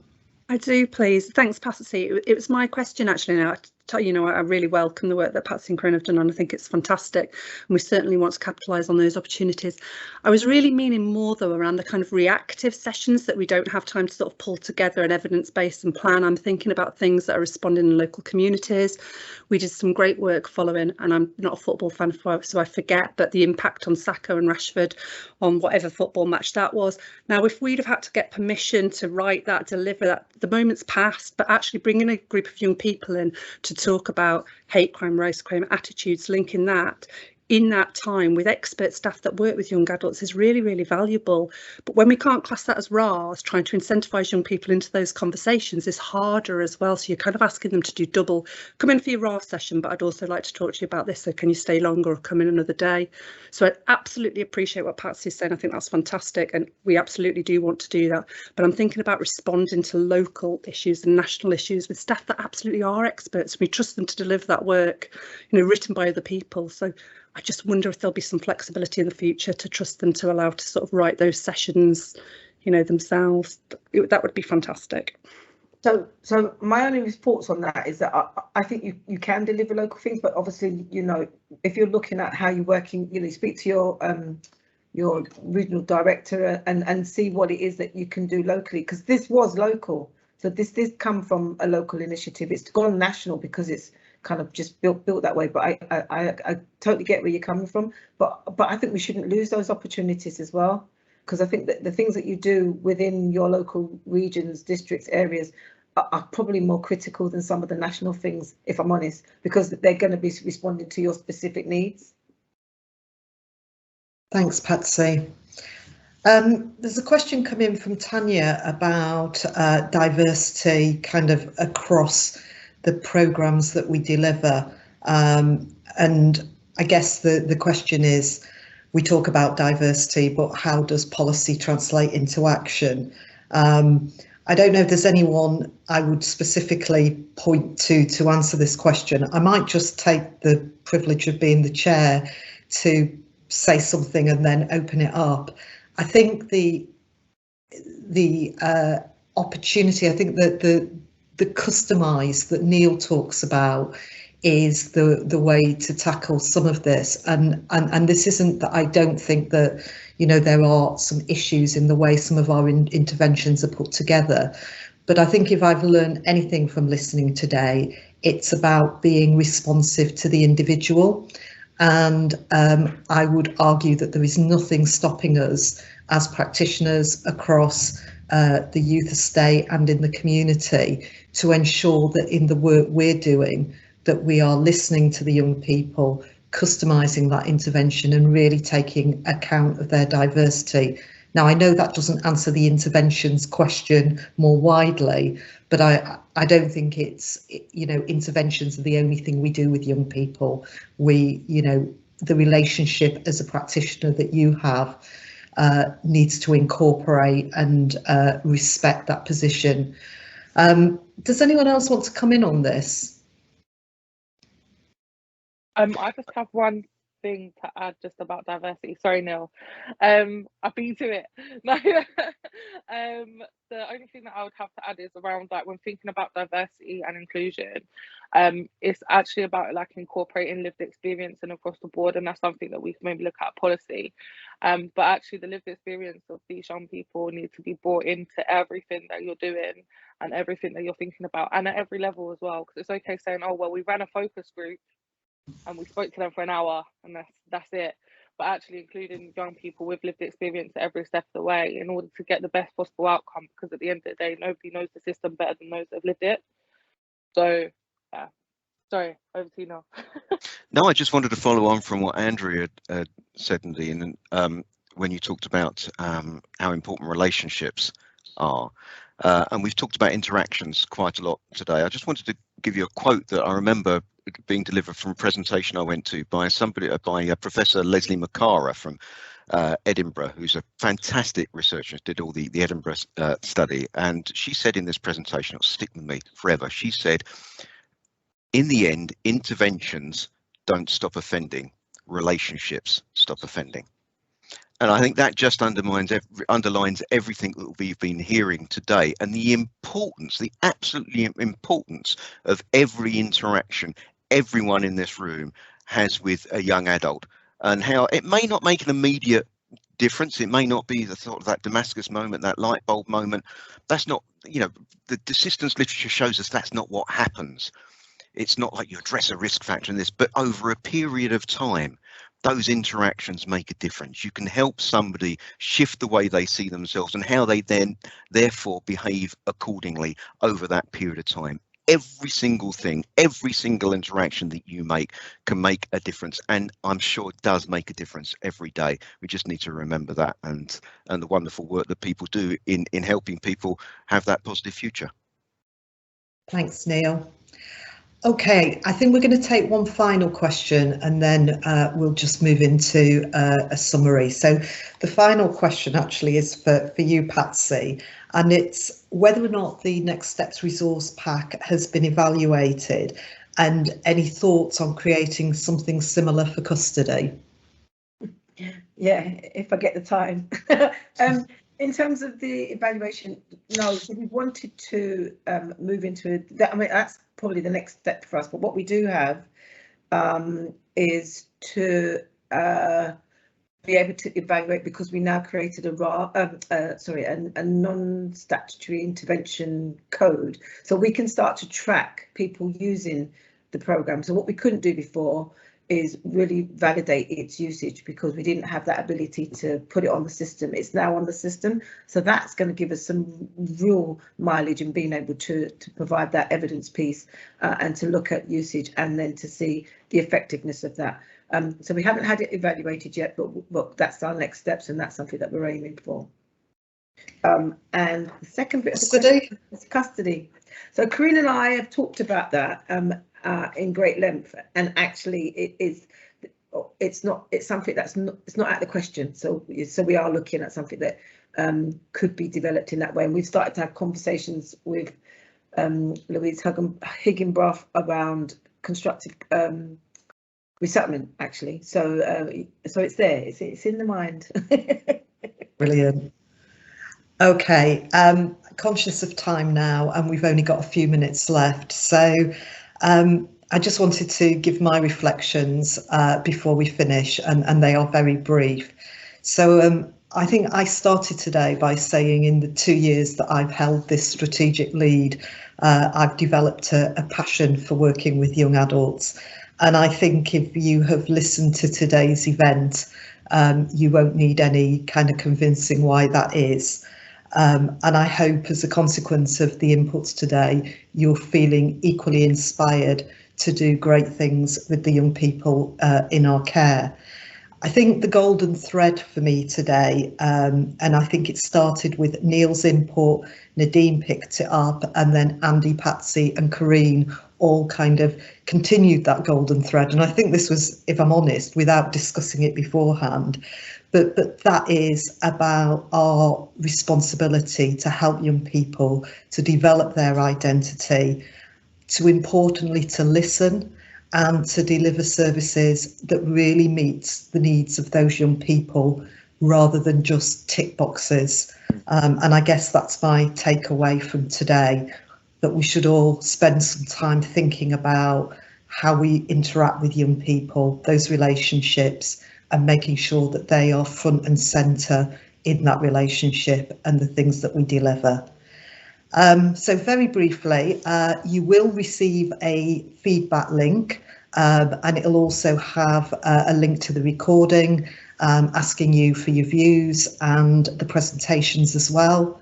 I do, please. Thanks, Patsy. It was my question, actually. Now, you know, I really welcome the work that Patsy and Karine have done, and I think it's fantastic, and we certainly want to capitalise on those opportunities. I was really meaning more, though, around the kind of reactive sessions that we don't have time to sort of pull together an evidence-based and plan. I'm thinking about things that are responding in local communities. We did some great work following, and I'm not a football fan, so I forget, but the impact on Sacco and Rashford on whatever football match that was. Now, if we'd have had to get permission to write that, deliver that, the moment's passed, but actually bringing a group of young people in to talk about hate crime, race crime, attitudes, linking that in that time with expert staff that work with young adults is really, really valuable. But when we can't class that as RAs, trying to incentivise young people into those conversations is harder as well. So you're kind of asking them to do double. Come in for your RA session, but I'd also like to talk to you about this. So can you stay longer or come in another day? So I absolutely appreciate what Patsy's saying. I think that's fantastic. And we absolutely do want to do that. But I'm thinking about responding to local issues and national issues with staff that absolutely are experts. We trust them to deliver that work, you know, written by other people. So I just wonder if there'll be some flexibility in the future to trust them to allow to sort of write those sessions, you know, themselves. That would be fantastic. So my only thoughts on that is that I think you can deliver local things, but obviously, you know, if you're looking at how you're working, you know, speak to your regional director and see what it is that you can do locally, because this was local. So this did come from a local initiative. It's gone national because it's kind of just built that way. But I totally get where you're coming from. But I think we shouldn't lose those opportunities as well, because I think that the things that you do within your local regions, districts, areas are probably more critical than some of the national things, if I'm honest, because they're going to be responding to your specific needs. Thanks, Patsy. There's a question coming from Tanya about diversity kind of across the programmes that we deliver. And I guess the question is, we talk about diversity, but how does policy translate into action? I don't know if there's anyone I would specifically point to answer this question. I might just take the privilege of being the chair to say something and then open it up. I think the opportunity, I think that the customise that Neil talks about is the way to tackle some of this, and this isn't that I don't think that, you know, there are some issues in the way some of our interventions are put together, but I think if I've learned anything from listening today, it's about being responsive to the individual. And I would argue that there is nothing stopping us as practitioners across the youth estate and in the community to ensure that in the work we're doing, that we are listening to the young people, customising that intervention and really taking account of their diversity. Now, I know that doesn't answer the interventions question more widely, but I don't think it's, you know, interventions are the only thing we do with young people. We, you know, the relationship as a practitioner that you have needs to incorporate and respect that position. Does anyone else want to come in on this? I just have one thing to add just about diversity. Sorry, Neil. I beat to it. No. The only thing that I would have to add is around like when thinking about diversity and inclusion, it's actually about like incorporating lived experience and across the board, and that's something that we can maybe look at policy. But actually the lived experience of these young people need to be brought into everything that you're doing and everything that you're thinking about, and at every level as well, because it's okay saying, oh well, we ran a focus group and we spoke to them for an hour and that's it, but actually including young people with lived experience at every step of the way in order to get the best possible outcome, because at the end of the day nobody knows the system better than those that have lived it. So yeah, sorry, over to you now. No, I just wanted to follow on from what Andrea said, Nadine, and when you talked about how important relationships are. And we've talked about interactions quite a lot today. I just wanted to give you a quote that I remember being delivered from a presentation I went to by Professor Leslie McCara from Edinburgh, who's a fantastic researcher, did all the Edinburgh study. And she said in this presentation, it'll stick with me forever, she said, in the end, interventions don't stop offending, relationships stop offending. And I think that just underlines everything that we've been hearing today, and the importance, the absolutely importance of every interaction everyone in this room has with a young adult, and how it may not make an immediate difference. It may not be the sort of that Damascus moment, that light bulb moment. That's not, you know, the systems literature shows us that's not what happens. It's not like you address a risk factor in this, but over a period of time, those interactions make a difference. You can help somebody shift the way they see themselves and how they then therefore behave accordingly over that period of time. Every single thing, every single interaction that you make can make a difference, and I'm sure it does make a difference every day. We just need to remember that, and the wonderful work that people do in helping people have that positive future. Thanks, Neil. Okay, I think we're going to take one final question and then we'll just move into a summary. So the final question actually is for you, Patsy, and it's whether or not the Next Steps resource pack has been evaluated, and any thoughts on creating something similar for custody. Yeah, if I get the time. In terms of the evaluation, no, so we wanted to move into that. I mean, that's probably the next step for us. But what we do have is to be able to evaluate, because we now created a non-statutory intervention code, so we can start to track people using the programme. So what we couldn't do before is really validate its usage, because we didn't have that ability to put it on the system. It's now on the system, so that's going to give us some real mileage in being able to provide that evidence piece and to look at usage and then to see the effectiveness of that. So we haven't had it evaluated yet, but that's our next steps, and that's something that we're aiming for. And the second bit of the question is custody. So Corinne and I have talked about that in great length, and actually it's something that's not out the question. So we are looking at something that could be developed in that way, and we've started to have conversations with Louise Higginbrough around constructive resettlement, actually. So it's there, it's in the mind. Brilliant. Okay, conscious of time now, and we've only got a few minutes left, so I just wanted to give my reflections before we finish, and they are very brief. So I think I started today by saying in the 2 years that I've held this strategic lead, I've developed a passion for working with young adults. And I think if you have listened to today's event, you won't need any kind of convincing why that is. And I hope as a consequence of the inputs today, you're feeling equally inspired to do great things with the young people in our care. I think the golden thread for me today, and I think it started with Neil's input, Nadine picked it up, and then Andy, Patsy and Corinne all kind of continued that golden thread. And I think this was, if I'm honest, without discussing it beforehand, but that is about our responsibility to help young people to develop their identity, to importantly to listen, and to deliver services that really meets the needs of those young people rather than just tick boxes. And I guess that's my takeaway from today, that we should all spend some time thinking about how we interact with young people, those relationships, and making sure that they are front and centre in that relationship and the things that we deliver. So very briefly, you will receive a feedback link, and it'll also have a link to the recording, asking you for your views and the presentations as well.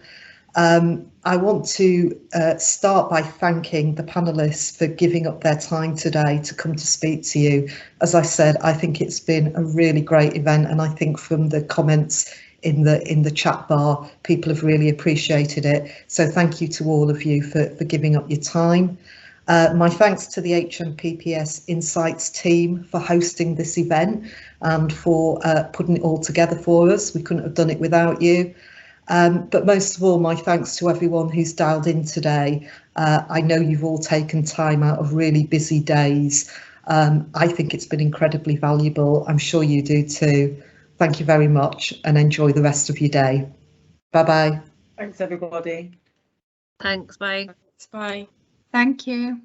I want to start by thanking the panelists for giving up their time today to come to speak to you. As I said, I think it's been a really great event, and I think from the comments in the chat bar, people have really appreciated it. So thank you to all of you for giving up your time. My thanks to the HMPPS Insights team for hosting this event and for putting it all together for us. We couldn't have done it without you. But most of all, my thanks to everyone who's dialed in today. I know you've all taken time out of really busy days. I think it's been incredibly valuable. I'm sure you do too. Thank you very much and enjoy the rest of your day. Bye-bye. Thanks, everybody. Thanks, bye. Bye. Thank you.